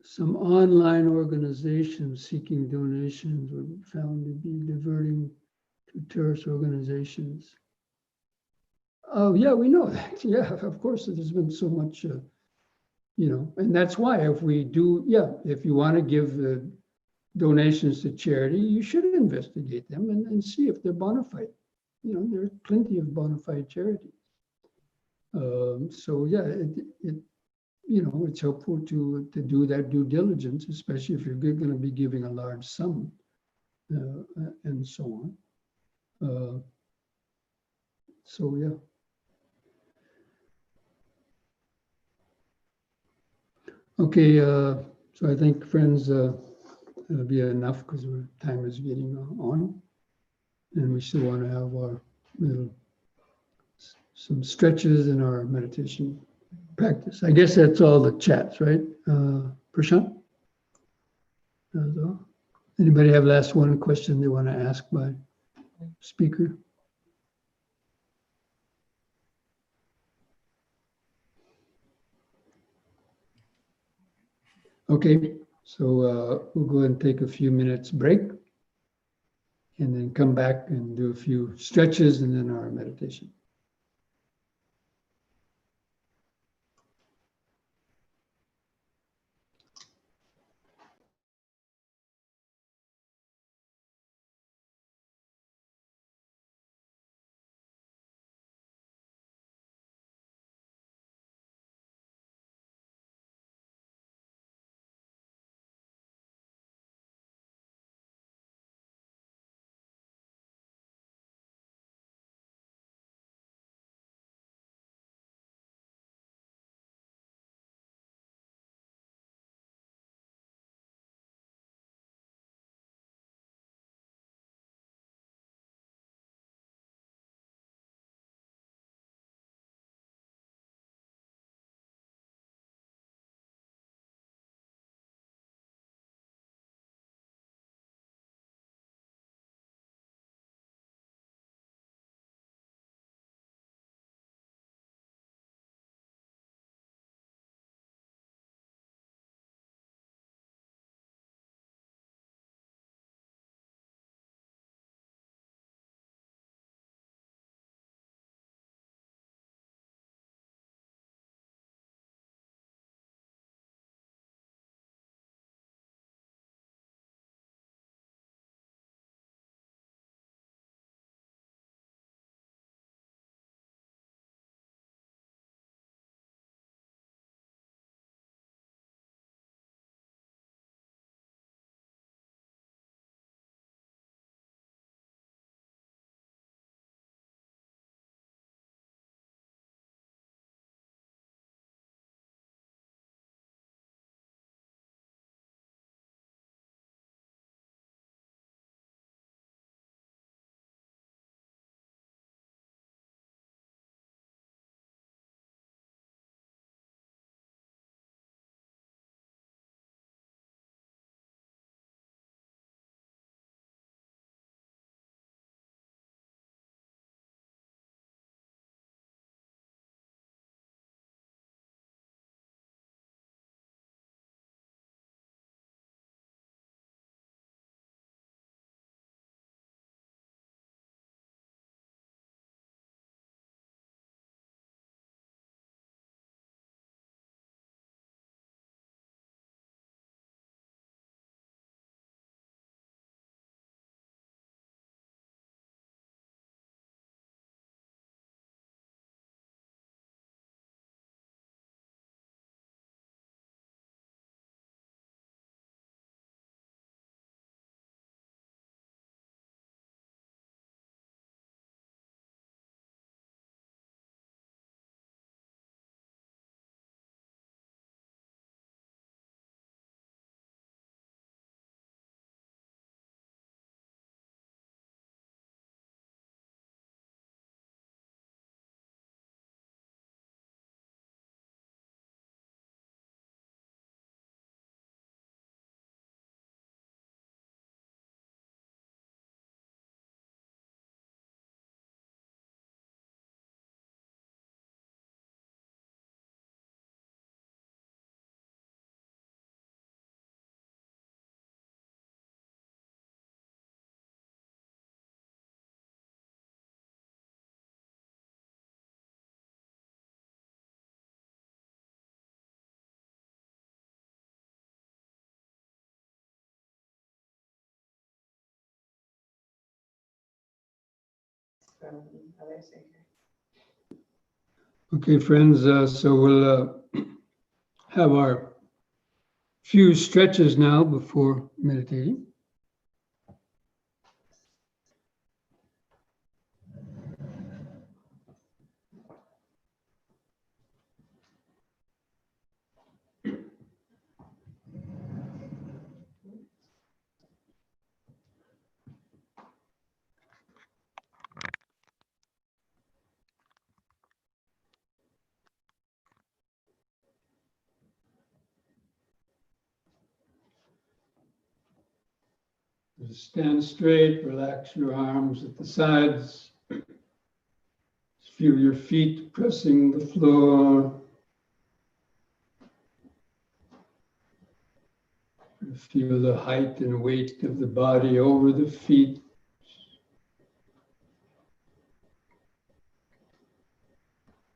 Speaker 1: Some online organizations seeking donations were found to be diverting to terrorist organizations. Oh, yeah, we know that. Yeah, of course, there's been so much, you know, and that's why if we do, yeah, if you want to give donations to charity, you should investigate them and see if they're bona fide. You know, there's plenty of bona fide charities. So yeah, you know, it's helpful to do that due diligence, especially if you're going to be giving a large sum and so on. So yeah. Okay, so I think, friends, it'll be enough because time is getting on, and we still want to have our some stretches in our meditation practice. I guess that's all the chats, right? Prashant? That's all. Anybody have last one question they want to ask by speaker? Okay, So we'll go ahead and take a few minutes break and then come back and do a few stretches and then our meditation. Okay, friends, so we'll have our few stretches now before meditating. Just stand straight, relax your arms at the sides. Just feel your feet pressing the floor. feel the height and weight of the body over the feet.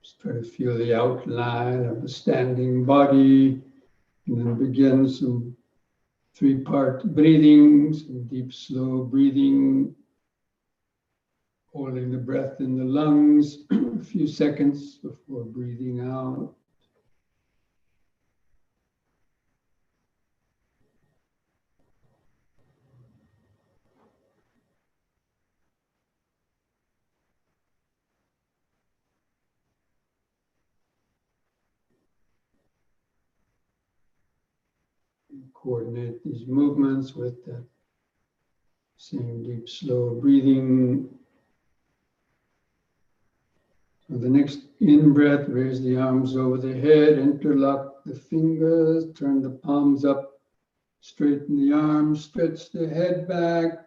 Speaker 1: Just try to feel the outline of a standing body, and then begin some three-part breathing, some deep, slow breathing, holding the breath in the lungs a few seconds before breathing out. Coordinate these movements with that same deep, slow breathing. So the next in-breath, raise the arms over the head, interlock the fingers, turn the palms up, straighten the arms, stretch the head back,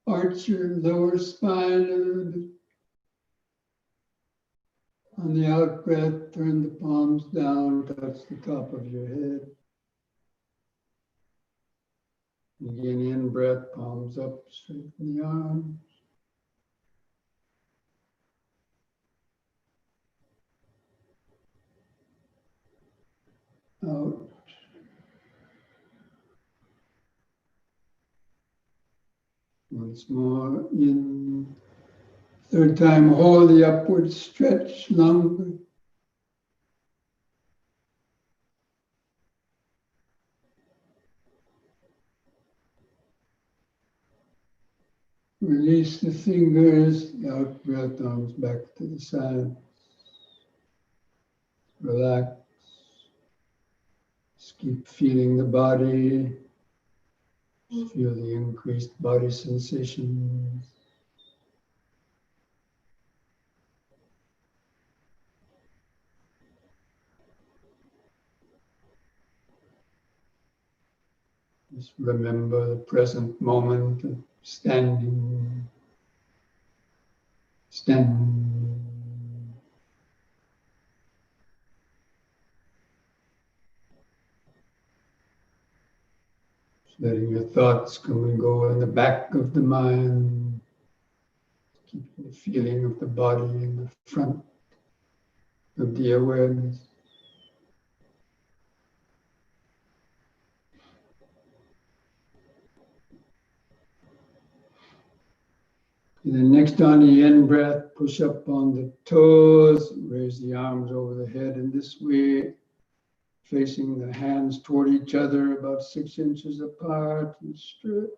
Speaker 1: arch your lower spine a little bit. On the out breath, turn the palms down, touch the top of your head. Again, in breath, palms up, straighten the arms. Out. Once more, in. Third time, hold the upward stretch longer. Release the fingers, the out breath, arms back to the side. Relax. Just keep feeling the body. Just feel the increased body sensations. Just remember the present moment of standing. Standing. Letting your thoughts come and go in the back of the mind. Keeping the feeling of the body in the front of the awareness. And then next on the in breath, push up on the toes, raise the arms over the head in this way, facing the hands toward each other about 6 inches apart, and stretch.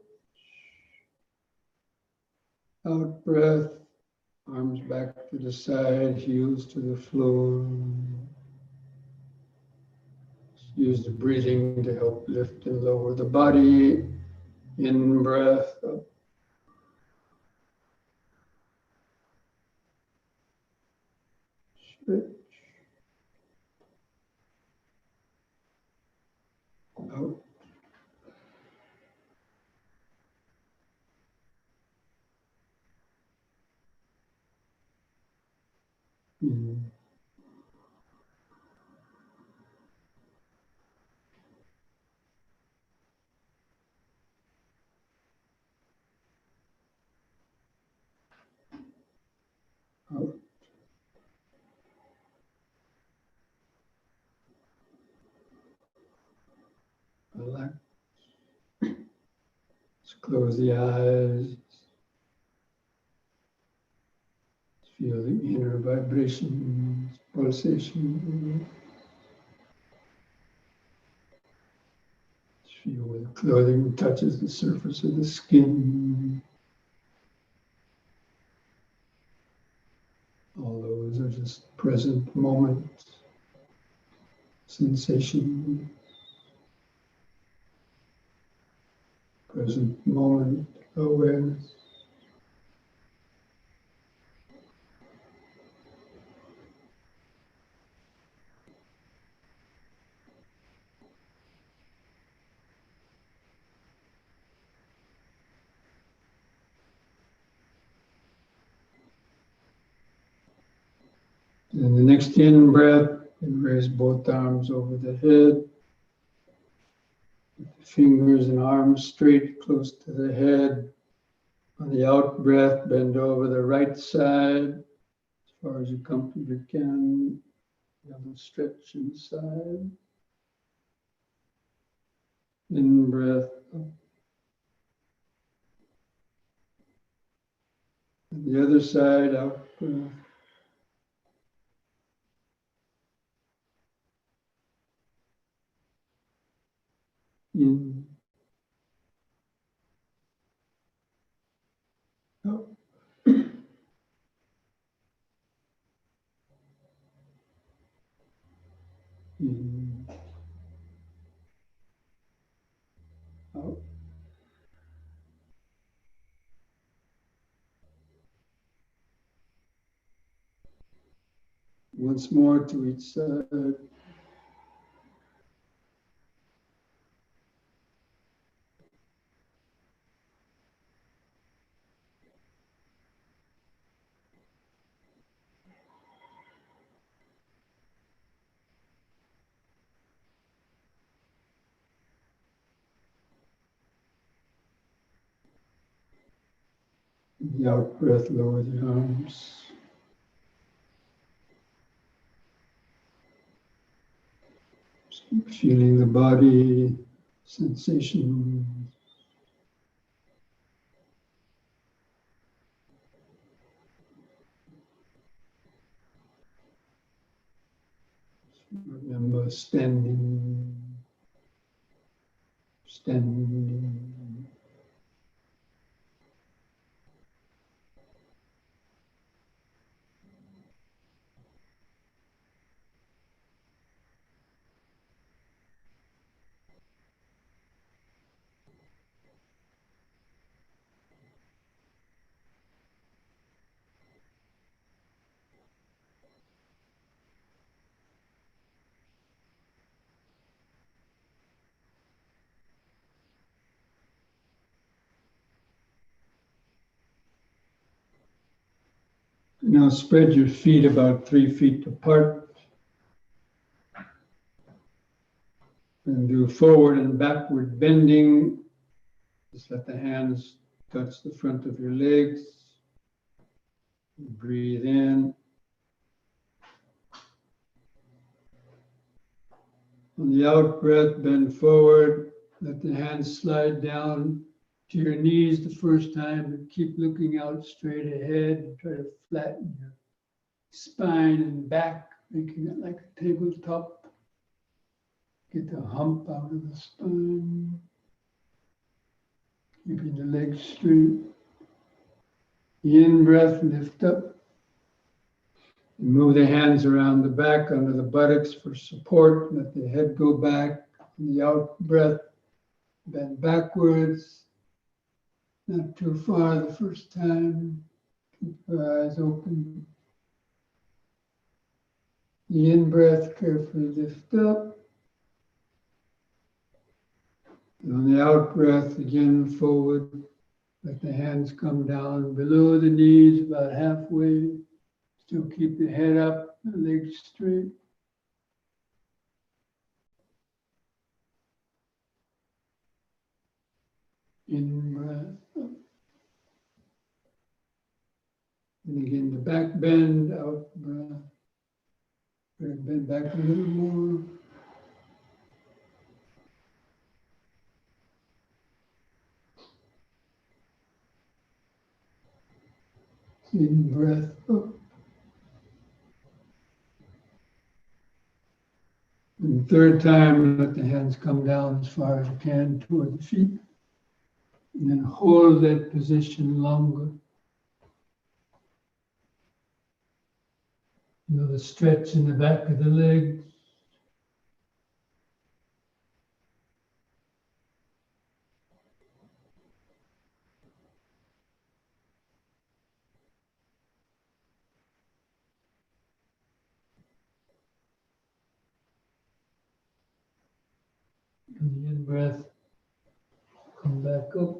Speaker 1: Out breath, arms back to the side, heels to the floor. Use the breathing to help lift and lower the body. In breath, up. Stretch. Out. In. Out. Relax. Just close the eyes. Feel the inner vibrations, pulsation. Feel where the clothing touches the surface of the skin. All those are just present moments, sensation, present moment awareness. And the next in breath, raise both arms over the head. Fingers and arms straight, close to the head. On the out breath, bend over the right side as far as you comfortably can. Double stretch inside. In breath up. And the other side, out breath. In. Out. In. Out. Once more to each side. The out breath, lower the arms. Just keep feeling the body, sensation. Remember standing, standing. Now spread your feet about 3 feet apart and do forward and backward bending. Just let the hands touch the front of your legs. Breathe in. On the out breath, bend forward. Let the hands slide down to your knees the first time, but keep looking out straight ahead. Try to flatten your spine and back, making it like a tabletop. Get the hump out of the spine. Keeping the legs straight. In breath, lift up. And move the hands around the back under the buttocks for support. Let the head go back. On the out breath, bend backwards. Not too far the first time. Keep your eyes open. The in breath, carefully lift up. And on the out breath, again forward. Let the hands come down below the knees, about halfway. Still keep the head up, the legs straight. In breath up. And again, the back bend, out breath. Bend back a little more. In breath up. And third time, let the hands come down as far as you can toward the feet. And then hold that position longer. Feel the stretch in the back of the legs. And the in-breath, come back up.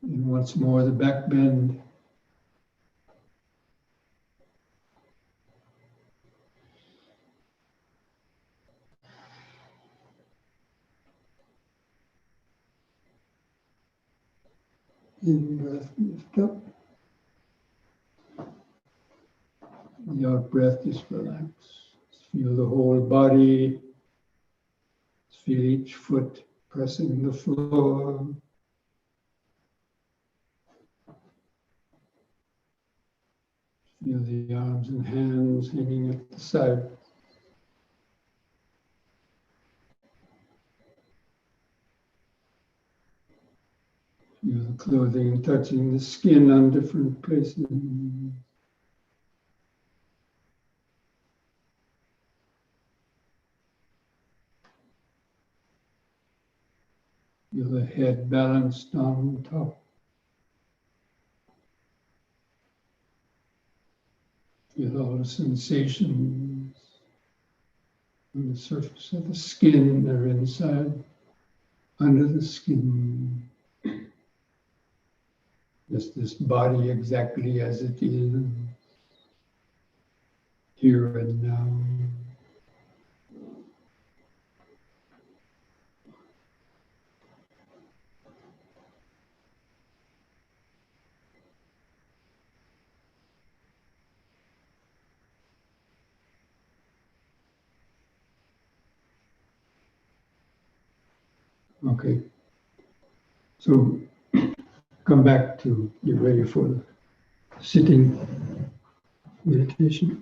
Speaker 1: And once more, the back bend. In breath, lift up. The out breath, just relax. Feel the whole body. Feel each foot pressing the floor. Feel the arms and hands hanging at the side. Feel the clothing touching the skin on different places. Feel the head balanced on top. Feel all the sensations on the surface of the skin or inside, under the skin. Just this body exactly as it is, here and now. Okay, so come back to get ready for the sitting meditation.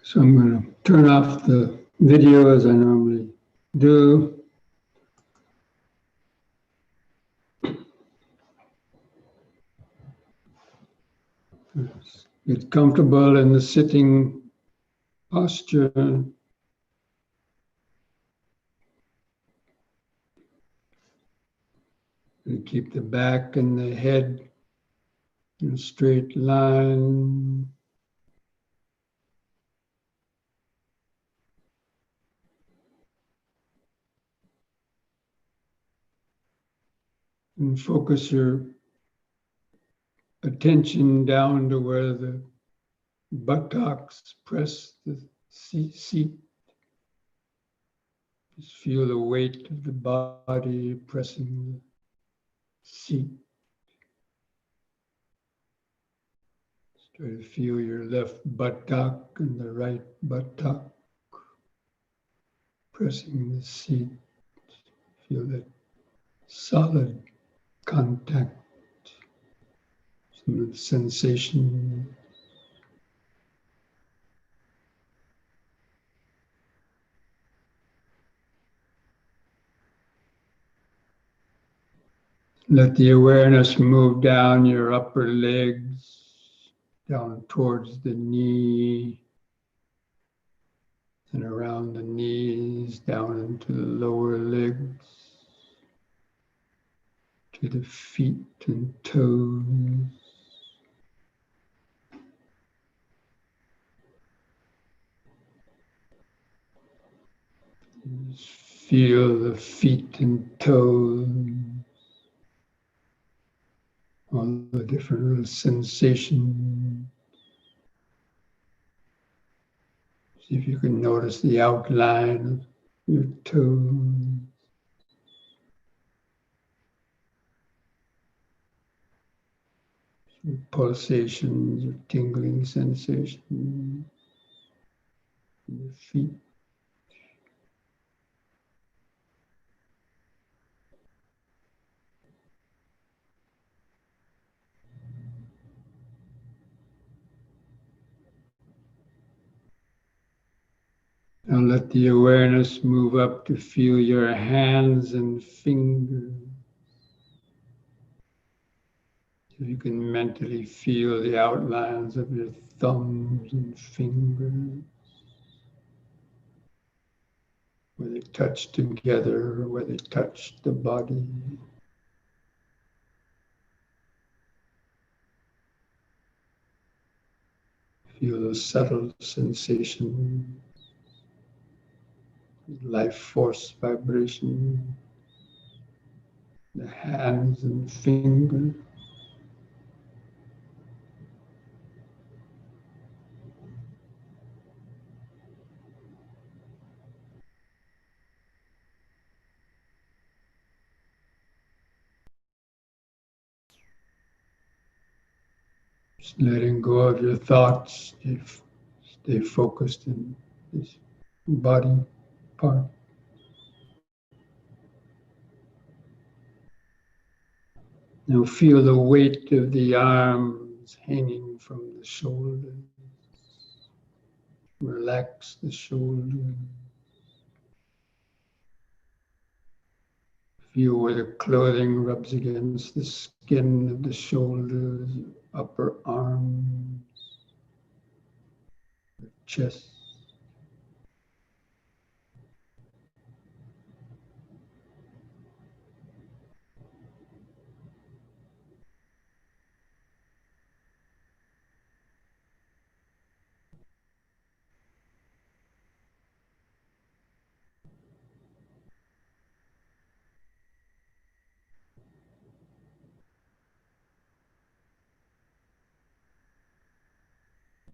Speaker 1: So I'm going to turn off the video as I normally do. Get comfortable in the sitting posture. And keep the back and the head in a straight line. And focus your attention down to where the buttocks press the seat. Just feel the weight of the body pressing the seat. Just try to feel your left buttock and the right buttock pressing the seat. Feel that solid contact, some sensation. Let the awareness move down your upper legs, down towards the knee, and around the knees, down into the lower legs, to the feet and toes. Just Feel the feet and toes, all the different little sensations. See if you can notice the outline of your toes. Pulsations or tingling sensations in your feet. Now let the awareness move up to feel your hands and fingers. So you can mentally feel the outlines of your thumbs and fingers, where they touch together or where they touch the body. Feel those subtle sensations, life force vibration, the hands and fingers. Just letting go of your thoughts, stay focused in this body part. Now feel the weight of the arms hanging from the shoulders. Relax the shoulders. Feel where the clothing rubs against the skin of the shoulders, upper arms, chest.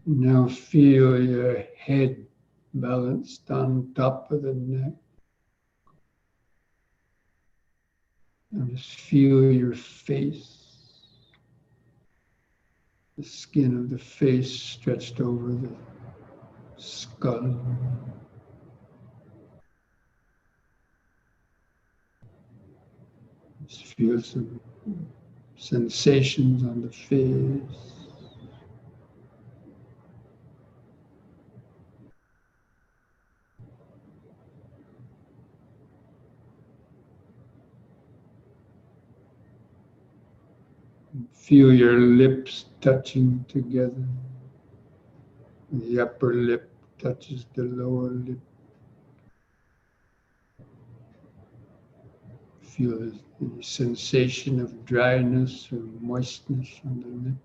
Speaker 1: Now feel your head balanced on top of the neck. And just feel your face, the skin of the face stretched over the skull. Just feel some sensations on the face. Feel your lips touching together. The upper lip touches the lower lip. Feel the sensation of dryness or moistness on the lip.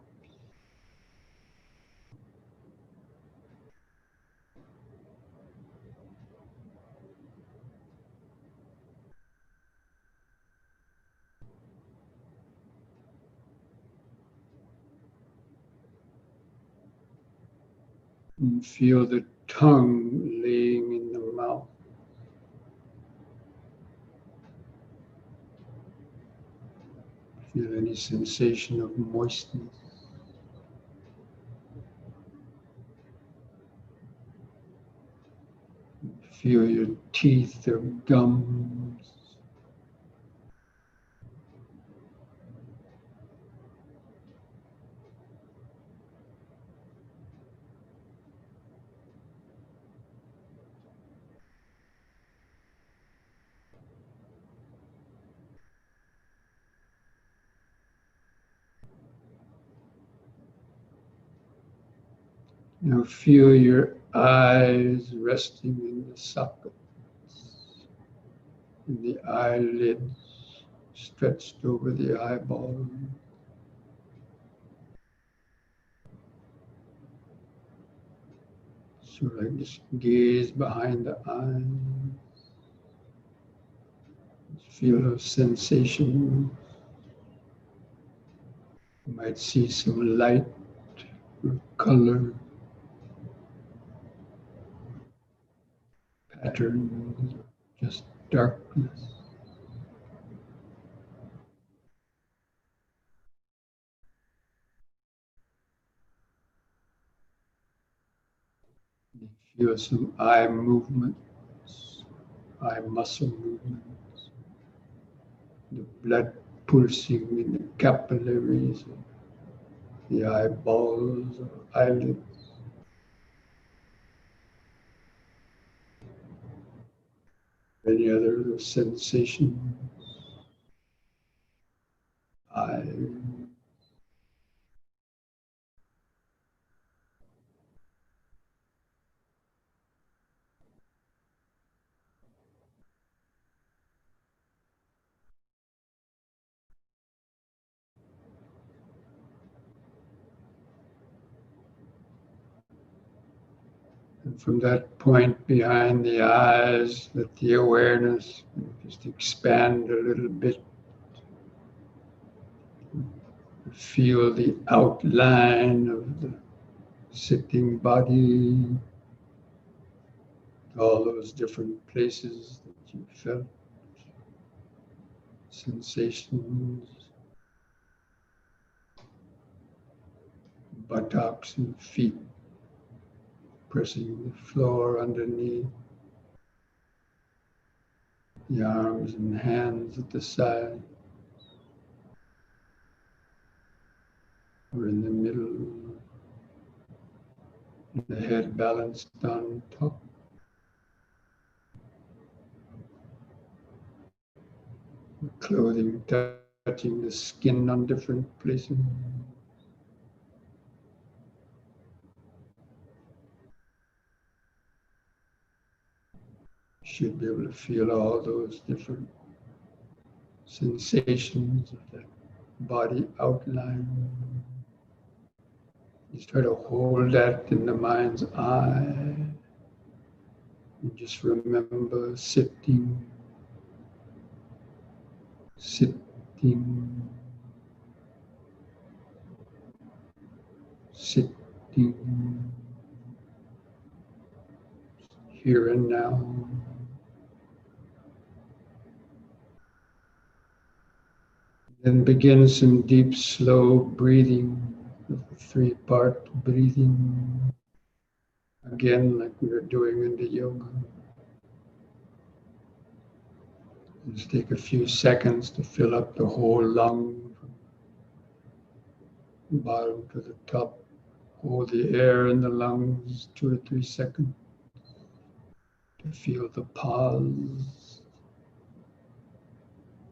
Speaker 1: And feel the tongue laying in the mouth. Feel any sensation of moistness. Feel your teeth or gums. Now feel your eyes resting in the sockets, and the eyelids stretched over the eyeball. So like just gaze behind the eyes. feel of sensation. You might see some light or color, patterns, just darkness. You feel some eye movements, eye muscle movements, the blood pulsing in the capillaries, the eyeballs or eyelids. Any other sensations, eyes. And from that point behind the eyes, let the awareness just expand a little bit. Feel the outline of the sitting body, all those different places that you felt, sensations, buttocks and feet pressing the floor underneath, the arms and hands at the side, or in the middle, the head balanced on top. The clothing touching the skin on different places. You should be able to feel all those different sensations of that body outline. Just try to hold that in the mind's eye. And just remember sitting, sitting, sitting, here and now. Then begin some deep, slow breathing, the three-part breathing. Again, like we were doing in the yoga. Just take a few seconds to fill up the whole lung, from the bottom to the top. Hold the air in the lungs 2 or 3 seconds to feel the pause.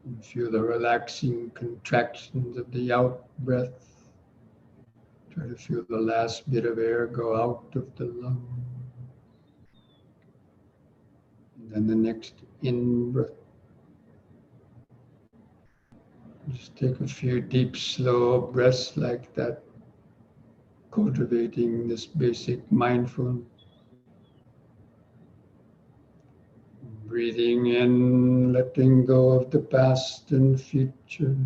Speaker 1: And feel the relaxing contractions of the out breath. Try to feel the last bit of air go out of the lung. And then the next in breath. Just take a few deep, slow breaths like that, cultivating this basic mindfulness. Breathing in, letting go of the past and future.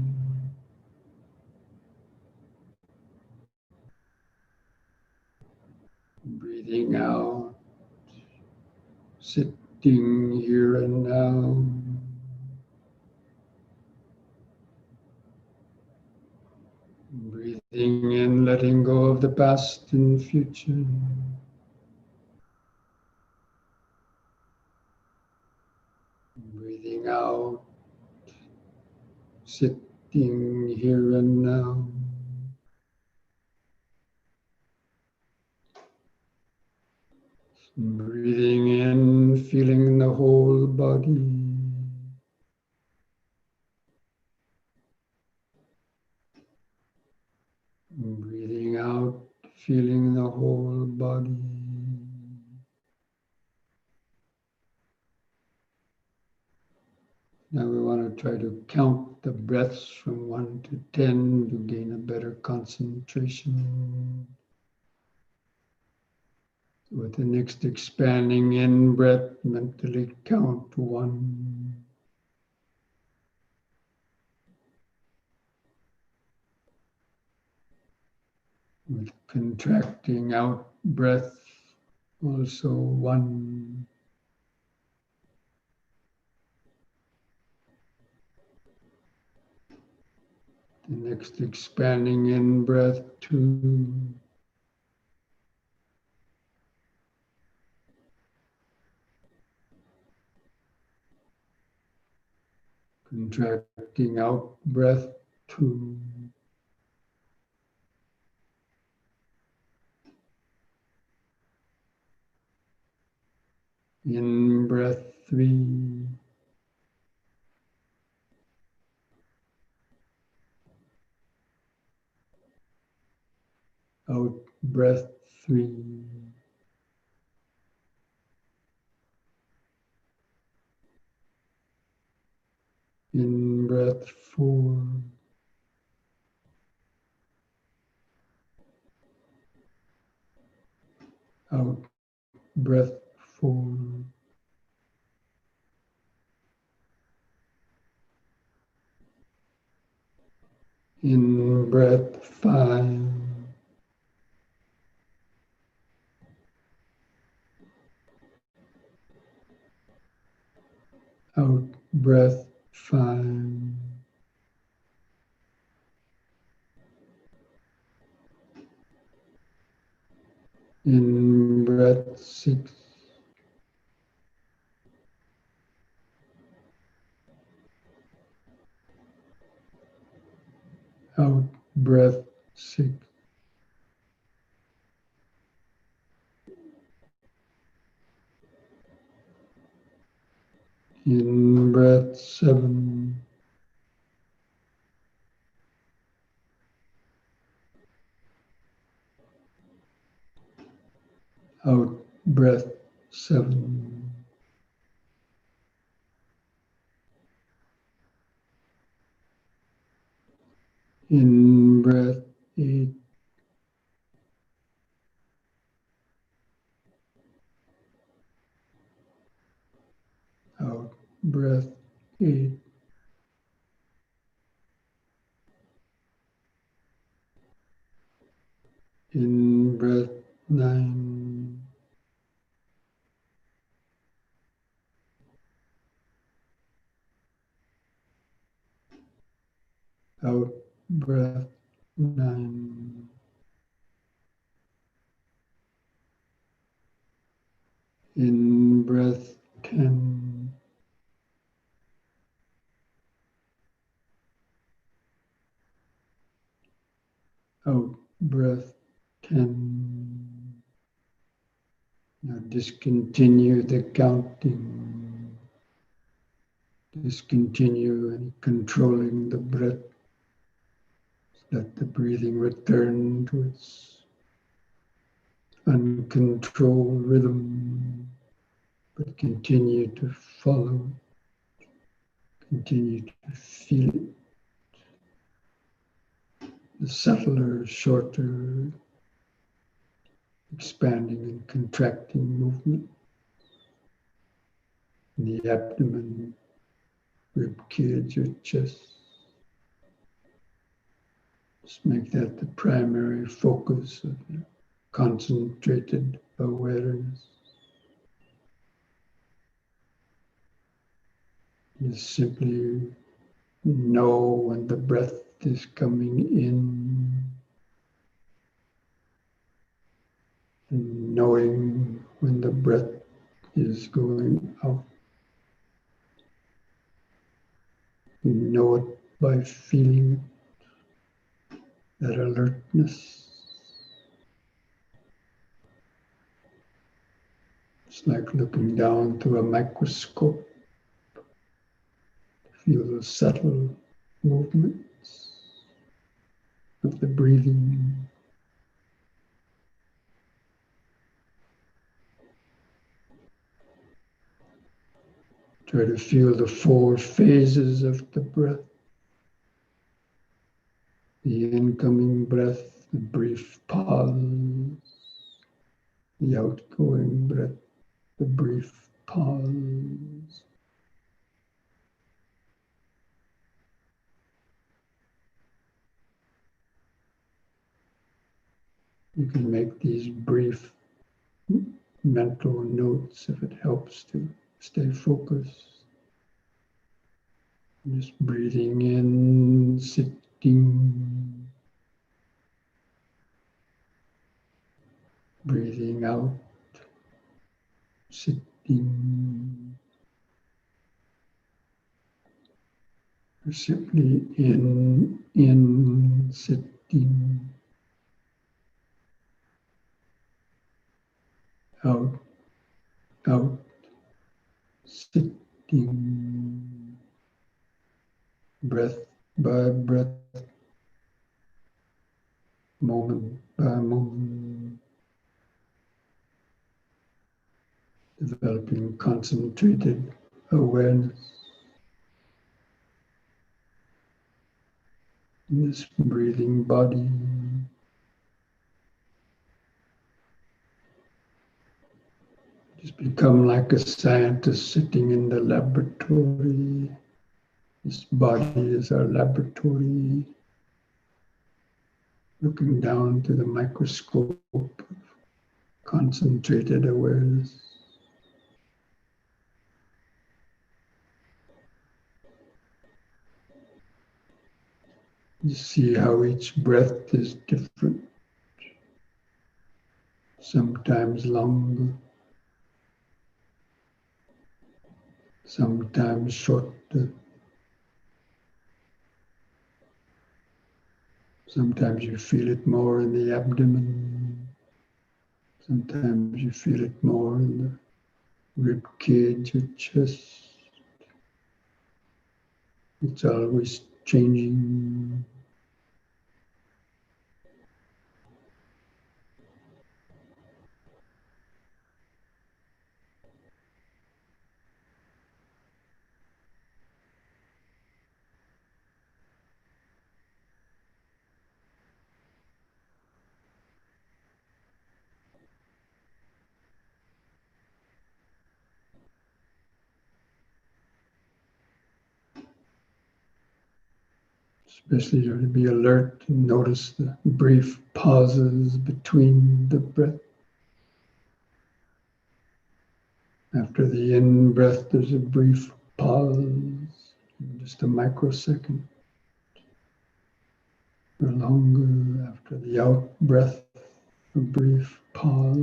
Speaker 1: Breathing out, sitting here and now. Breathing in, letting go of the past and future. Breathing out, sitting here and now. Breathing in, feeling the whole body. Breathing out, feeling the whole body. Now we want to try to count the breaths from 1 to 10 to gain a better concentration. With the next expanding in breath, mentally count 1. with contracting out breath, also one. The next expanding in breath, two. Contracting out breath, two. In breath, three. Out breath, three. In breath, four. Out breath, four. In breath, five. Out breath, five. In breath, six. Out breath, six. In breath, seven. Out breath, seven. In breath, eight. Out breath, eight. In breath, nine. Out breath, nine. In breath, 10. Out breath, 10. Now discontinue the counting. Discontinue any controlling the breath. Let the breathing return to its uncontrolled rhythm, but continue to follow, continue to feel it. The subtler, shorter, expanding and contracting movement in the abdomen, rib cage, or chest. Just make that the primary focus of your concentrated awareness. Just simply know when the breath is coming in, and knowing when the breath is going out. You know it by feeling that alertness. It's like looking down through a microscope. Feel the subtle movements of the breathing. Try to feel the four phases of the breath. The incoming breath, the brief pause. The outgoing breath, the brief pause. You can make these brief mental notes if it helps to stay focused. Just breathing in, sitting. Breathing out, sitting. Or simply in, sitting. Out, out, sitting. Breath by breath, moment by moment, developing concentrated awareness in this breathing body. Just become like a scientist sitting in the laboratory. This body is our laboratory. Looking down to the microscope of concentrated awareness. You see how each breath is different, sometimes longer, sometimes shorter. Sometimes you feel it more in the abdomen. Sometimes you feel it more in the rib cage or chest. It's always changing. Especially to be alert and notice the brief pauses between the breath. After the in-breath, there's a brief pause, just a microsecond. Or longer. After the out-breath, a brief pause.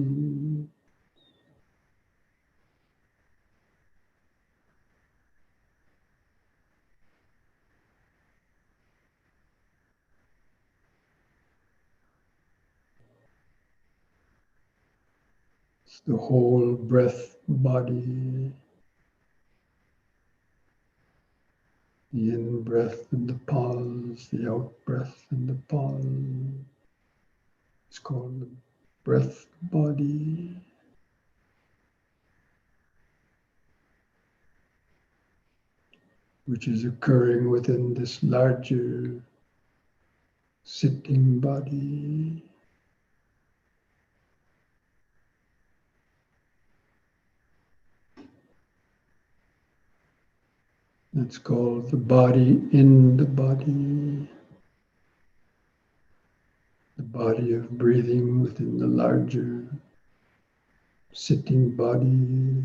Speaker 1: It's the whole breath body. The in-breath and the pause, the out-breath and the pause. It's called the breath body. Which is occurring within this larger sitting body. That's called the body in the body. The body of breathing within the larger sitting body.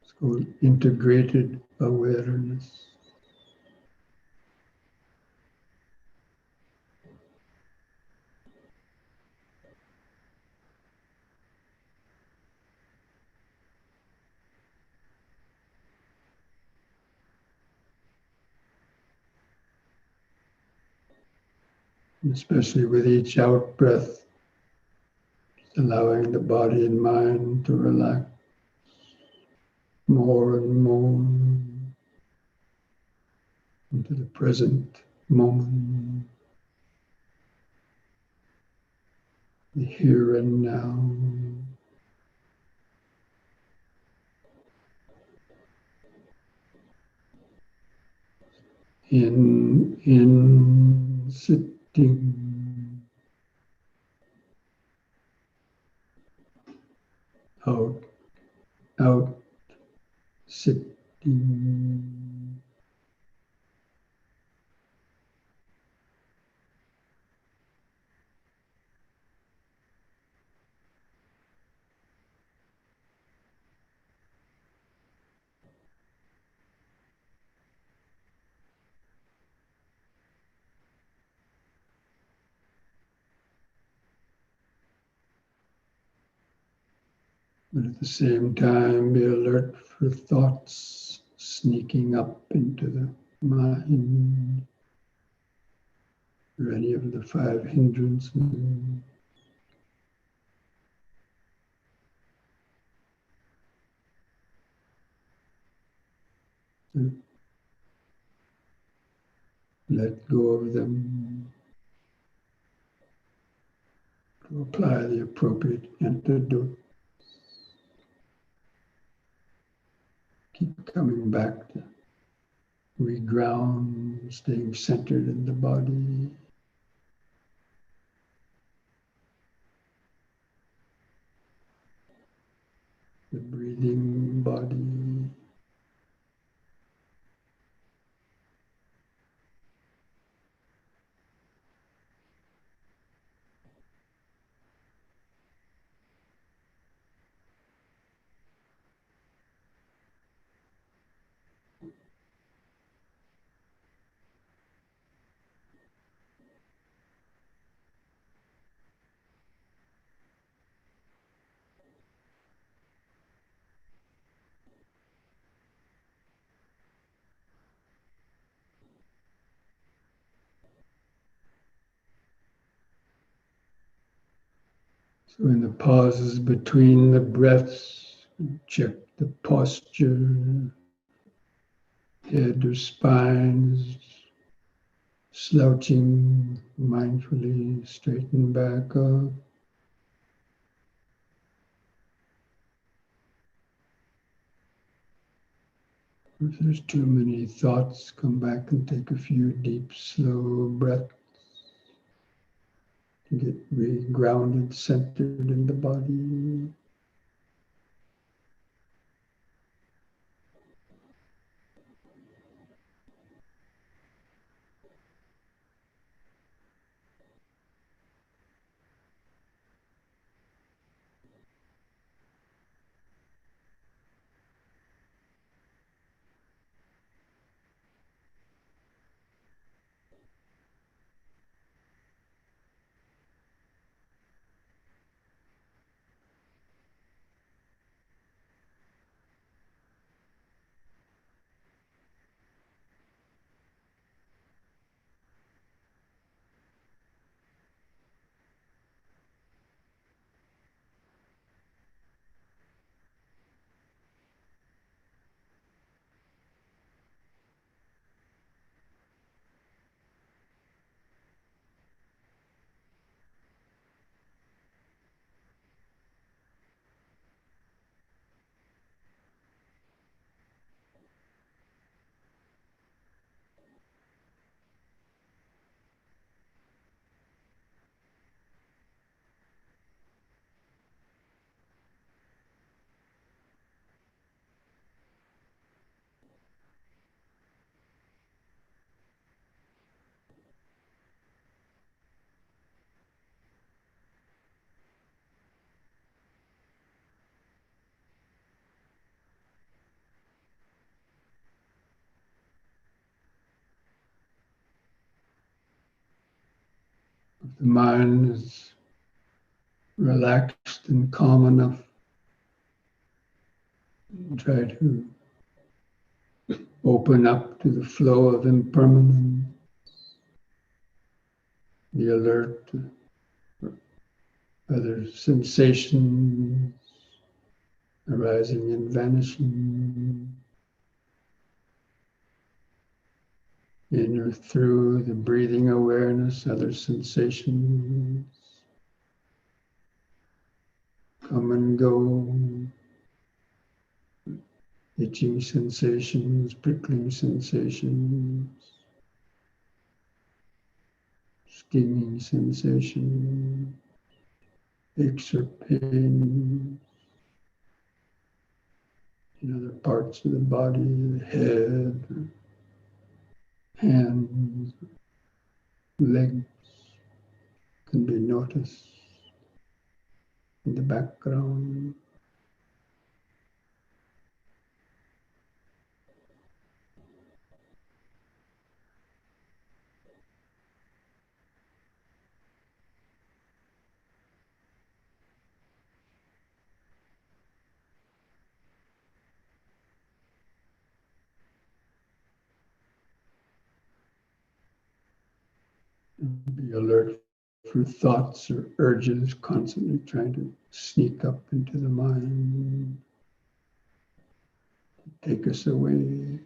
Speaker 1: It's called integrated awareness. Especially with each out breath, allowing the body and mind to relax more and more into the present moment, the here and now. In sitting, out, out, sitting. But at the same time, be alert for thoughts sneaking up into the mind, or any of the five hindrances. Let go of them to apply the appropriate antidote. Keep coming back to reground, staying centered in the body. The breathing body. So in the pauses between the breaths, check the posture, head or spine, slouching, mindfully straighten back up. If there's too many thoughts, come back and take a few deep, slow breaths to get re-grounded, centered in the body. If the mind is relaxed and calm enough, try to open up to the flow of impermanence. Be alert to other sensations arising and vanishing in or through the breathing awareness, other sensations come and go, itching sensations, prickling sensations, stinging sensations, aches or pain. in other parts of the body, the head, hands, legs can be noticed in the background. Be alert for thoughts or urges constantly trying to sneak up into the mind, take us away.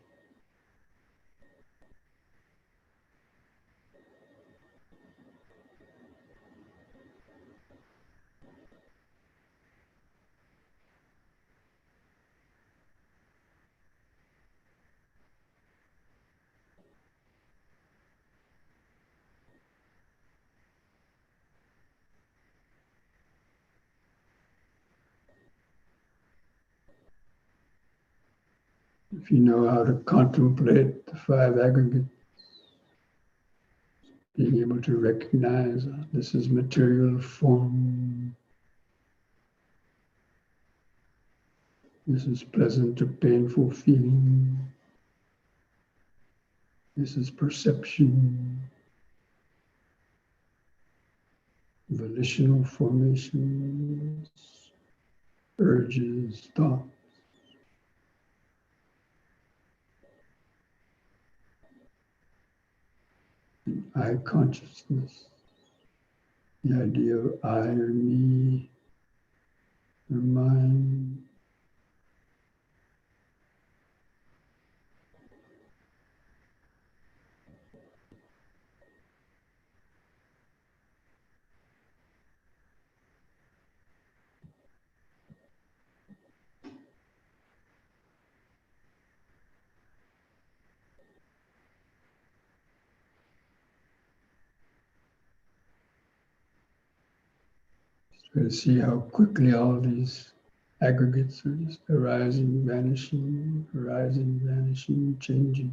Speaker 1: If you know how to contemplate the five aggregates, being able to recognize this is material form, this is pleasant or painful feeling, this is perception, volitional formations, urges, thoughts. I consciousness, the idea of I or me or mine. Try to see how quickly all these aggregates are just arising, vanishing, changing.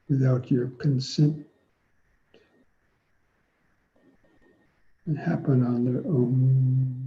Speaker 1: Without your consent, they happen on their own.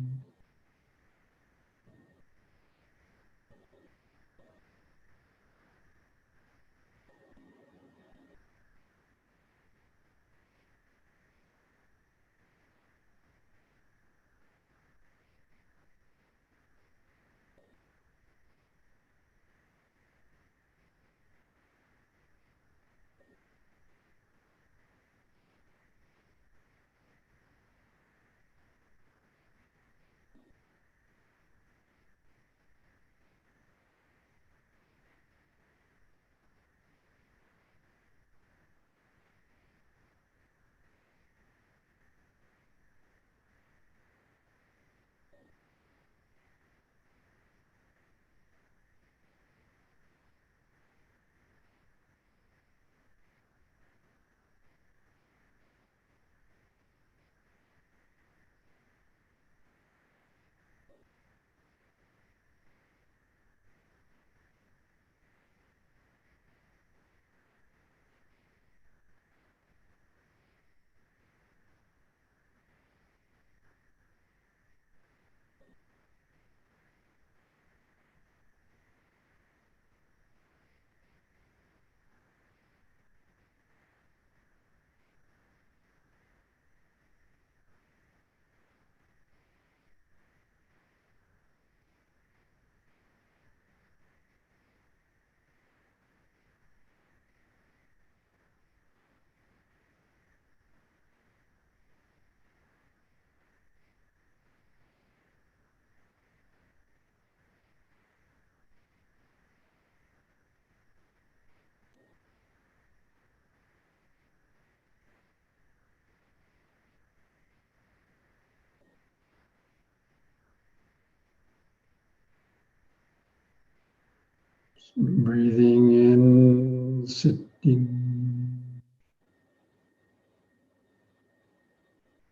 Speaker 1: Breathing in, sitting.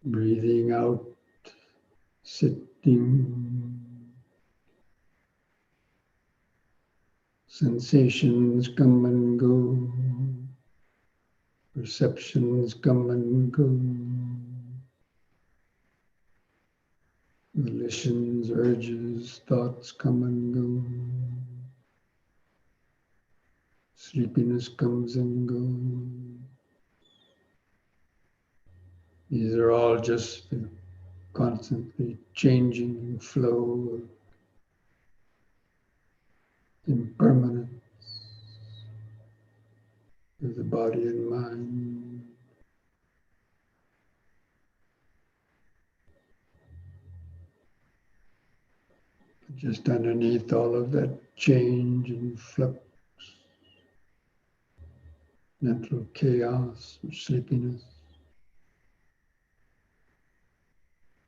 Speaker 1: Breathing out, sitting. Sensations come and go. Perceptions come and go. Volitions, urges, thoughts come and go. Sleepiness comes and goes. These are all just the constantly changing flow of impermanence of the body and mind. Just underneath all of that change and flux, mental chaos, or sleepiness,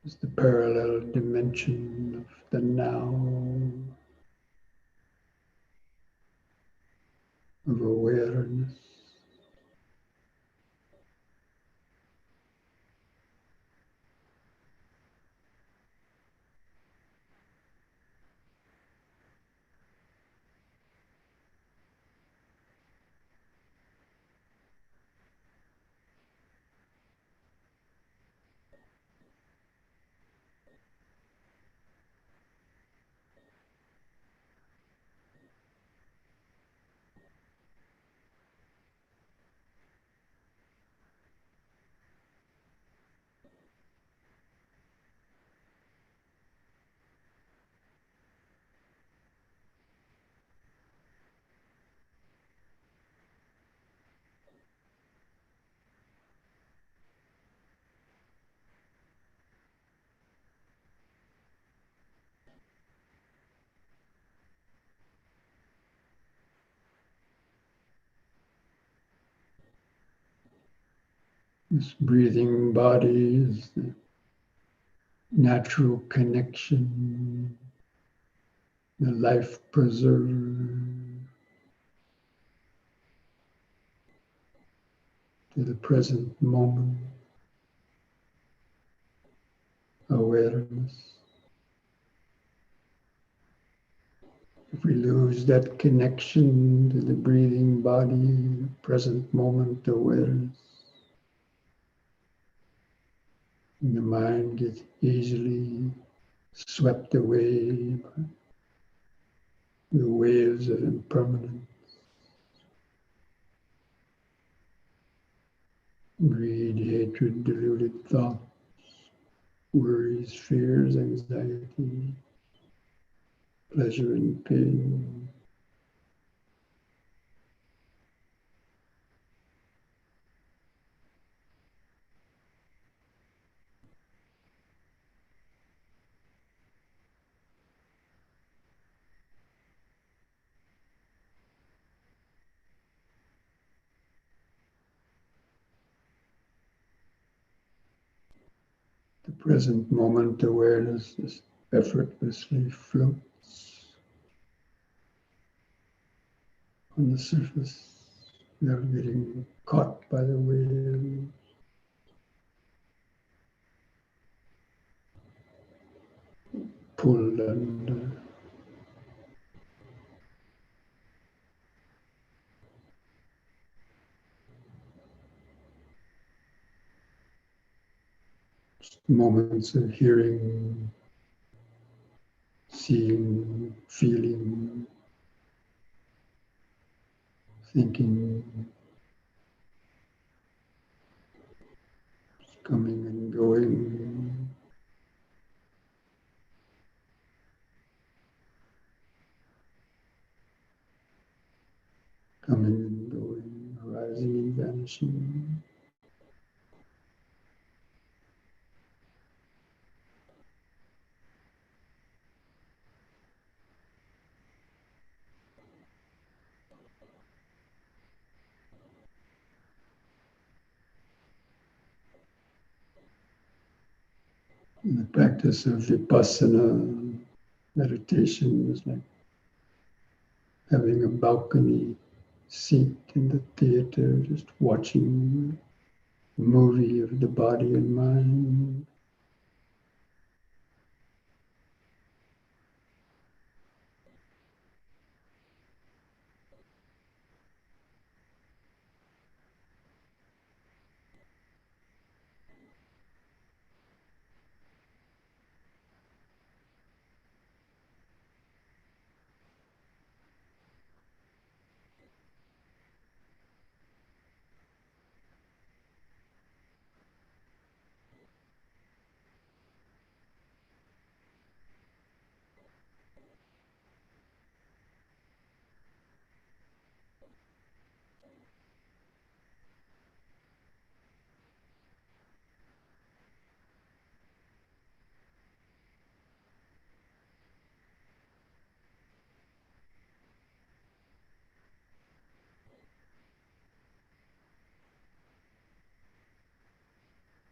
Speaker 1: is the parallel dimension of the now, of awareness. This breathing body is the natural connection, the life preserver to the present moment, awareness. If we lose that connection to the breathing body, present moment awareness, and the mind gets easily swept away by the waves of impermanence, greed, hatred, deluded thoughts, worries, fears, anxiety, pleasure and pain. The present moment awareness just effortlessly floats on the surface without getting caught by the wave, pulled under. Moments of hearing, seeing, feeling, thinking, coming and going. Coming and going, arising and vanishing. In the practice of Vipassana meditation is like having a balcony seat in the theater, just watching a movie of the body and mind.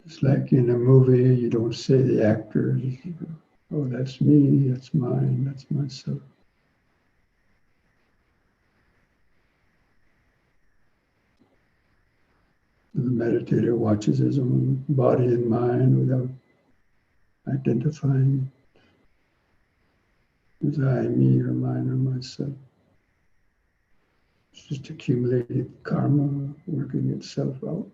Speaker 1: It's like in a movie, you don't say the actors, oh, that's me, that's mine, that's myself. The meditator watches his own body and mind without identifying as I, me, or mine, or myself. It's just accumulated karma working itself out.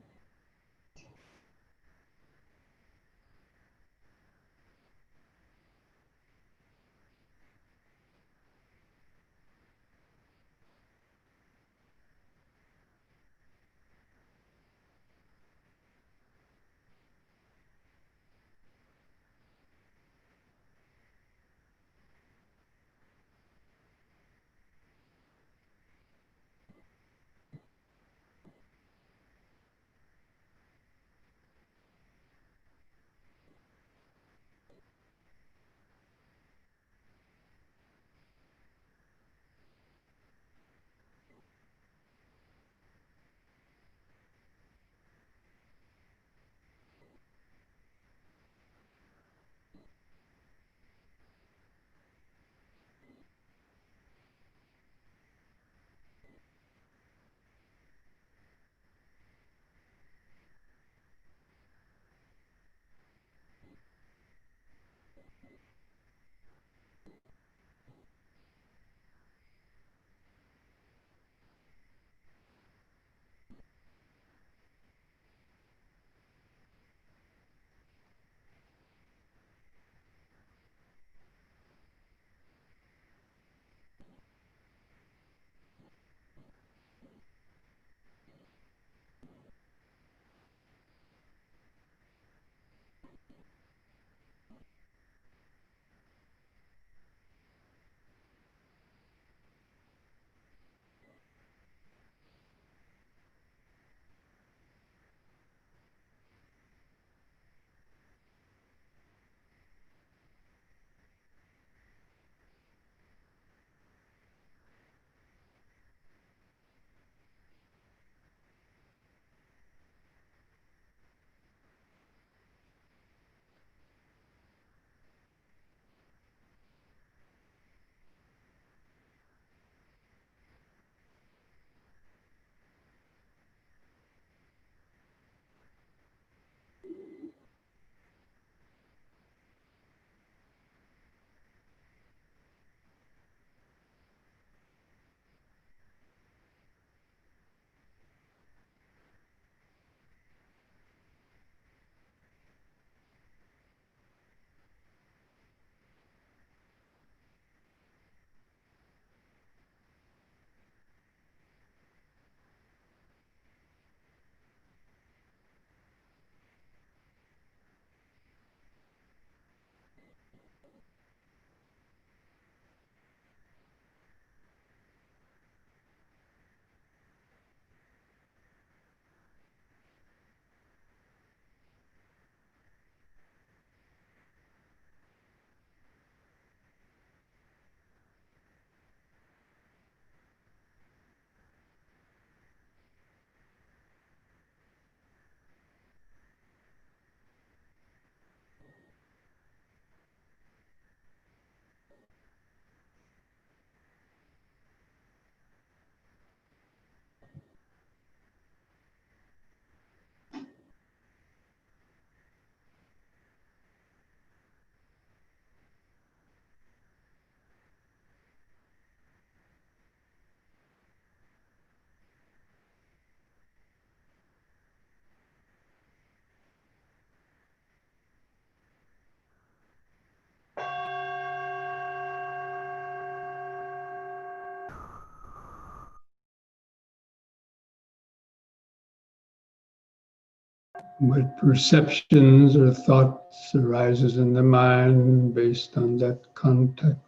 Speaker 1: What perceptions or thoughts arises in the mind based on that context.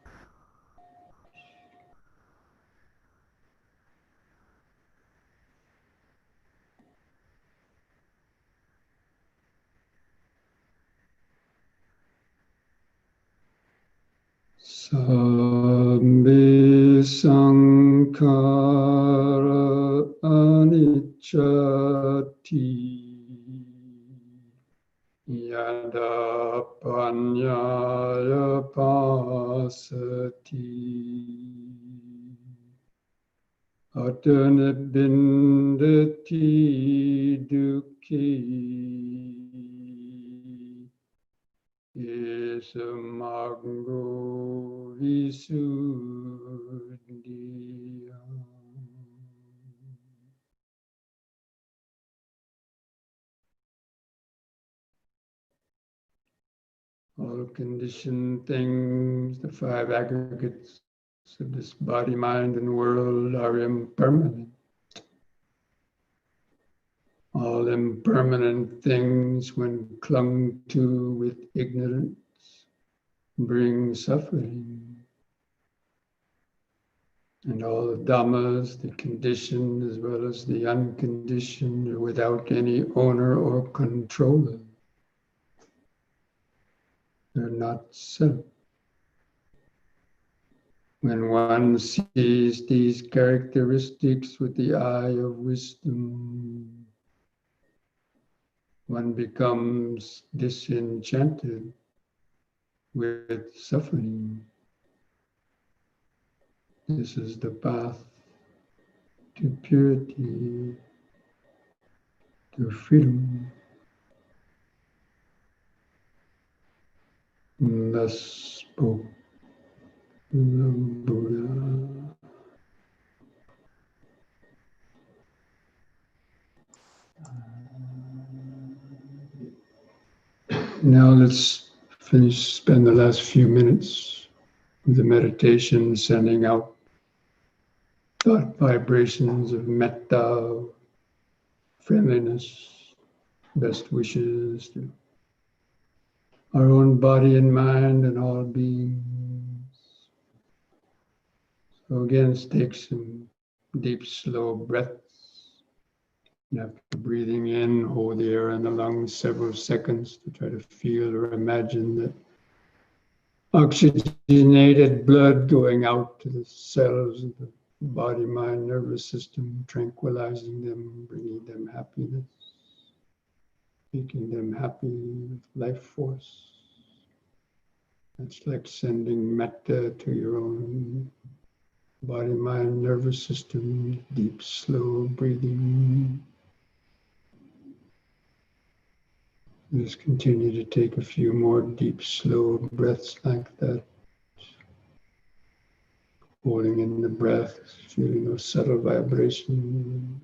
Speaker 1: Sabbe sankhara anicchati yada panyaya pasati atanabindati dukhi Esamango Visuddhiya. All conditioned things, the five aggregates of this body, mind, and world are impermanent. All impermanent things, when clung to with ignorance, bring suffering. And all the dhammas, the conditioned as well as the unconditioned, are without any owner or controller. They're not self. When one sees these characteristics with the eye of wisdom, one becomes disenchanted with suffering. This is the path to purity, to freedom. And thus spoke the Buddha. Now let's spend the last few minutes with the meditation, sending out thought vibrations of metta, friendliness, best wishes to our own body and mind and all beings. So again, let's take some deep, slow breaths. And after breathing in, hold the air in the lungs several seconds to try to feel or imagine that oxygenated blood going out to the cells of the body, mind, nervous system, tranquilizing them, bringing them happiness, making them happy with life force. It's like sending metta to your own body, mind, nervous system, deep, slow breathing. Just continue to take a few more deep, slow breaths like that. Holding in the breath, feeling those subtle vibrations.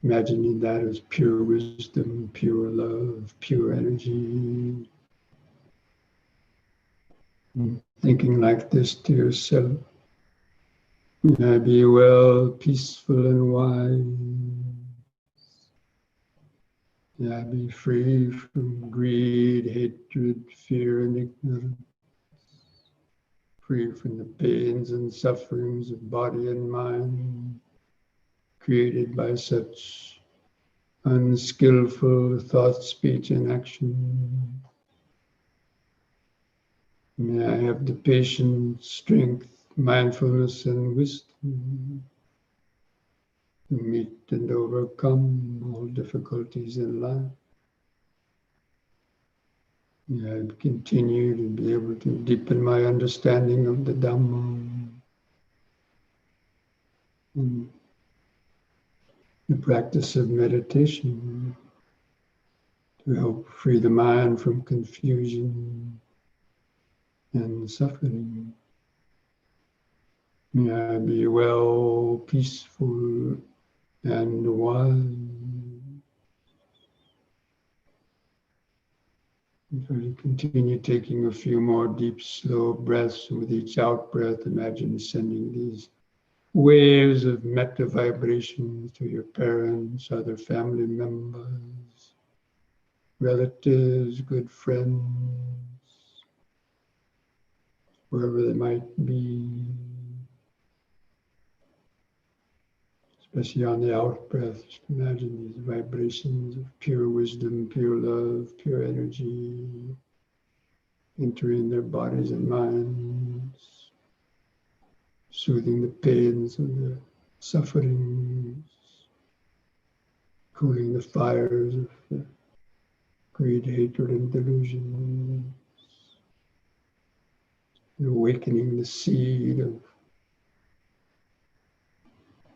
Speaker 1: Imagining that as pure wisdom, pure love, pure energy. Thinking like this to yourself. May I be well, peaceful, and wise. May I be free from greed, hatred, fear, and ignorance. Free from the pains and sufferings of body and mind, created by such unskillful thought, speech, and action. May I have the patience, strength, mindfulness, and wisdom to meet and overcome all difficulties in life. May I continue to be able to deepen my understanding of the Dhamma and the practice of meditation to help free the mind from confusion and suffering. May I be well, peaceful, and wise. And try to continue taking a few more deep, slow breaths. With each out breath, imagine sending these waves of metta vibrations to your parents, other family members, relatives, good friends, wherever they might be, especially on the out breath. Just imagine these vibrations of pure wisdom, pure love, pure energy entering their bodies and minds, soothing the pains and the sufferings, cooling the fires of the greed, hatred, and delusion, awakening the seed of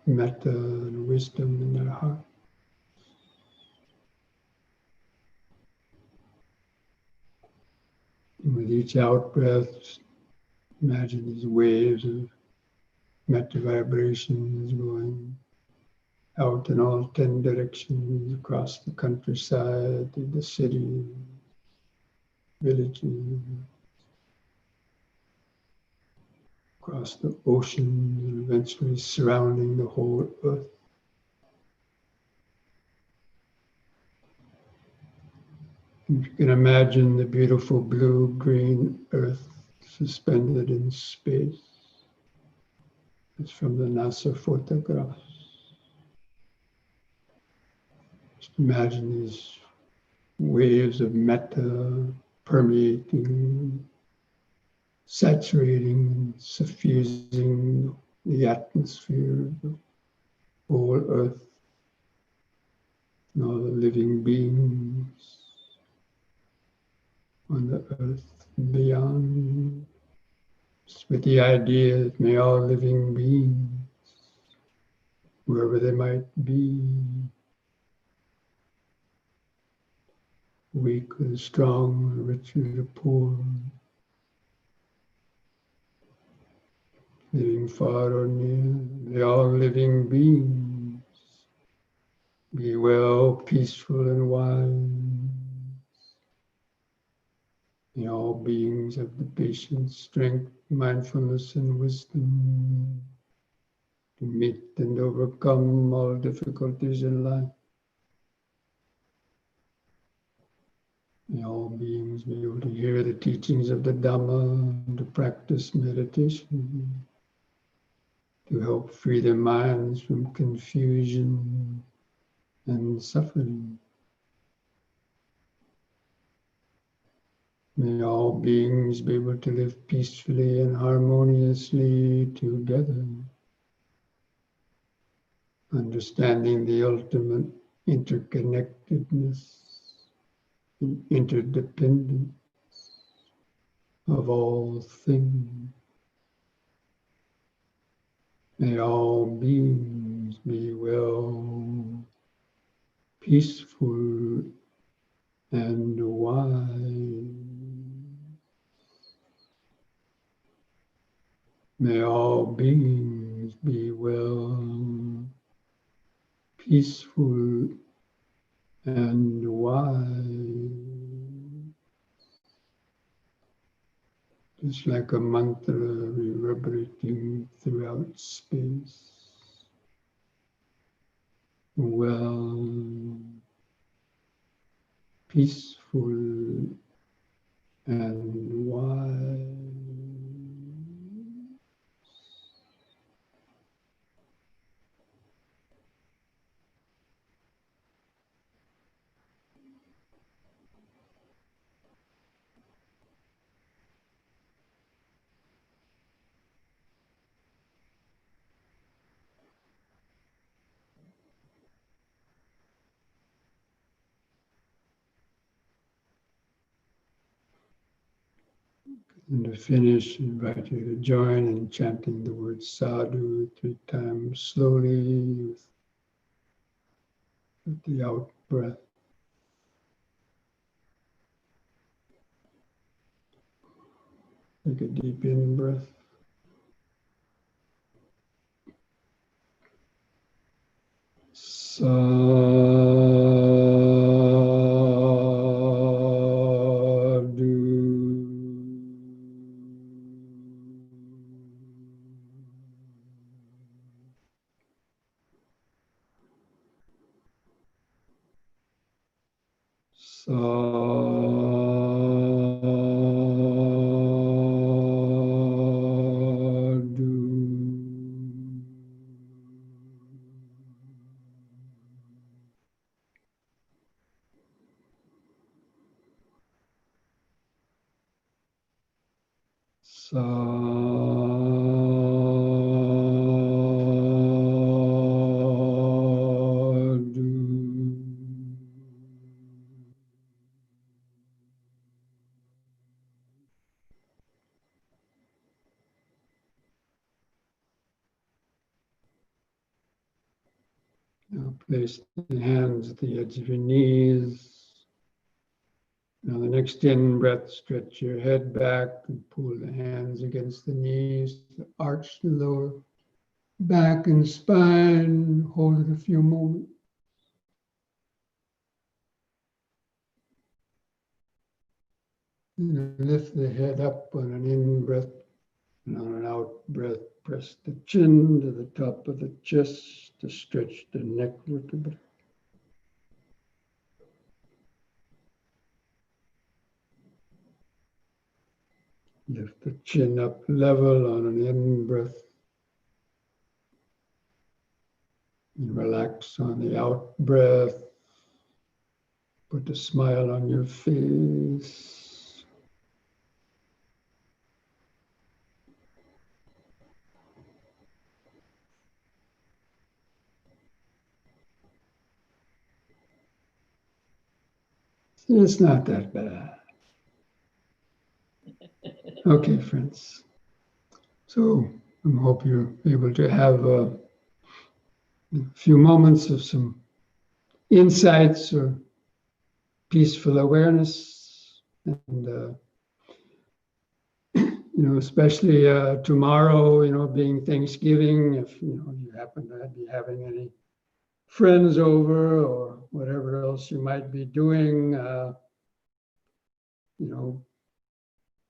Speaker 1: metta and wisdom in their heart. And with each out breath, imagine these waves of metta vibrations going out in all 10 directions across the countryside, the city, villages, across the ocean, and eventually surrounding the whole earth. And you can imagine the beautiful blue-green earth suspended in space. It's from the NASA photographs. Just imagine these waves of metta permeating, saturating and suffusing the atmosphere of the whole earth and all the living beings on the earth and beyond. Just with the idea that may all living beings, wherever they might be, weak or strong, rich or poor, living far or near, they all living beings, be well, peaceful and wise. May all beings have the patience, strength, mindfulness, and wisdom to meet and overcome all difficulties in life. May all beings be able to hear the teachings of the Dhamma and to practice meditation to help free their minds from confusion and suffering. May all beings be able to live peacefully and harmoniously together, understanding the ultimate interconnectedness and interdependence of all things. May all beings be well, peaceful, and wise. May all beings be well, peaceful, and wise. Just like a mantra reverberating throughout space. Well, peaceful, and wise. And to finish, I invite you to join in chanting the word sadhu 3 times slowly with the out breath. Take a deep in breath. Sadhu. Now place the hands at the edge of your knees. Now the next in breath, stretch your head back and pull the hands against the knees, arch the lower back and spine. Hold it a few moments. And lift the head up on an in breath, and on an out breath, press the chin to the top of the chest to stretch the neck vertebra. Lift the chin up level on an in breath. And relax on the out breath. Put a smile on your face. It's not that bad. Okay, friends. So I hope you're able to have a few moments of some insights or peaceful awareness, and especially tomorrow, being Thanksgiving, if you happen to be having any friends over or whatever else you might be doing,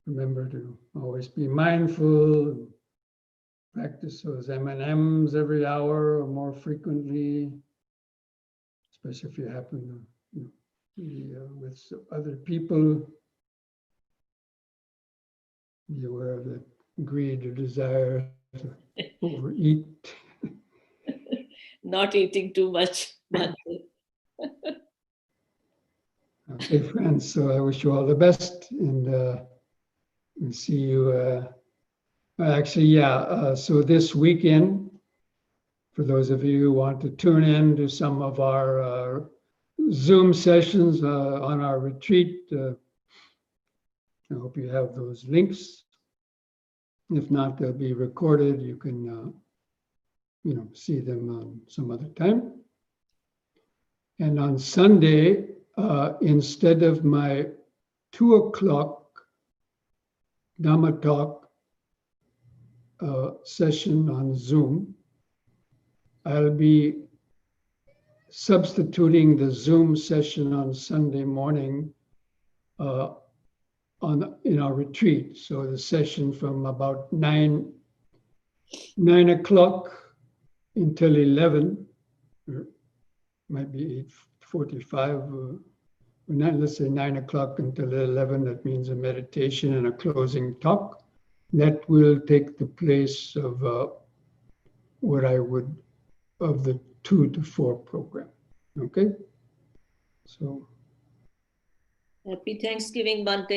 Speaker 1: remember to always be mindful and practice those M&Ms every hour or more frequently, especially if you happen to be with other people. Be aware of the greed or desire to overeat.
Speaker 2: Not eating too much, Bhante.
Speaker 1: Okay, friends, so I wish you all the best, and we'll see you. So this weekend, for those of you who want to tune in to some of our Zoom sessions on our retreat, I hope you have those links. If not, they'll be recorded. You can, see them some other time. And on Sunday, instead of my 2:00 Dhamma talk session on Zoom, I'll be substituting the Zoom session on Sunday morning in our retreat. So the session from about 9 o'clock until 11, or might be 8:45, let's say 9 o'clock until 11, that means a meditation and a closing talk. That will take the place of of the 2 to 4 program. Okay? So.
Speaker 2: Happy Thanksgiving, Bhante.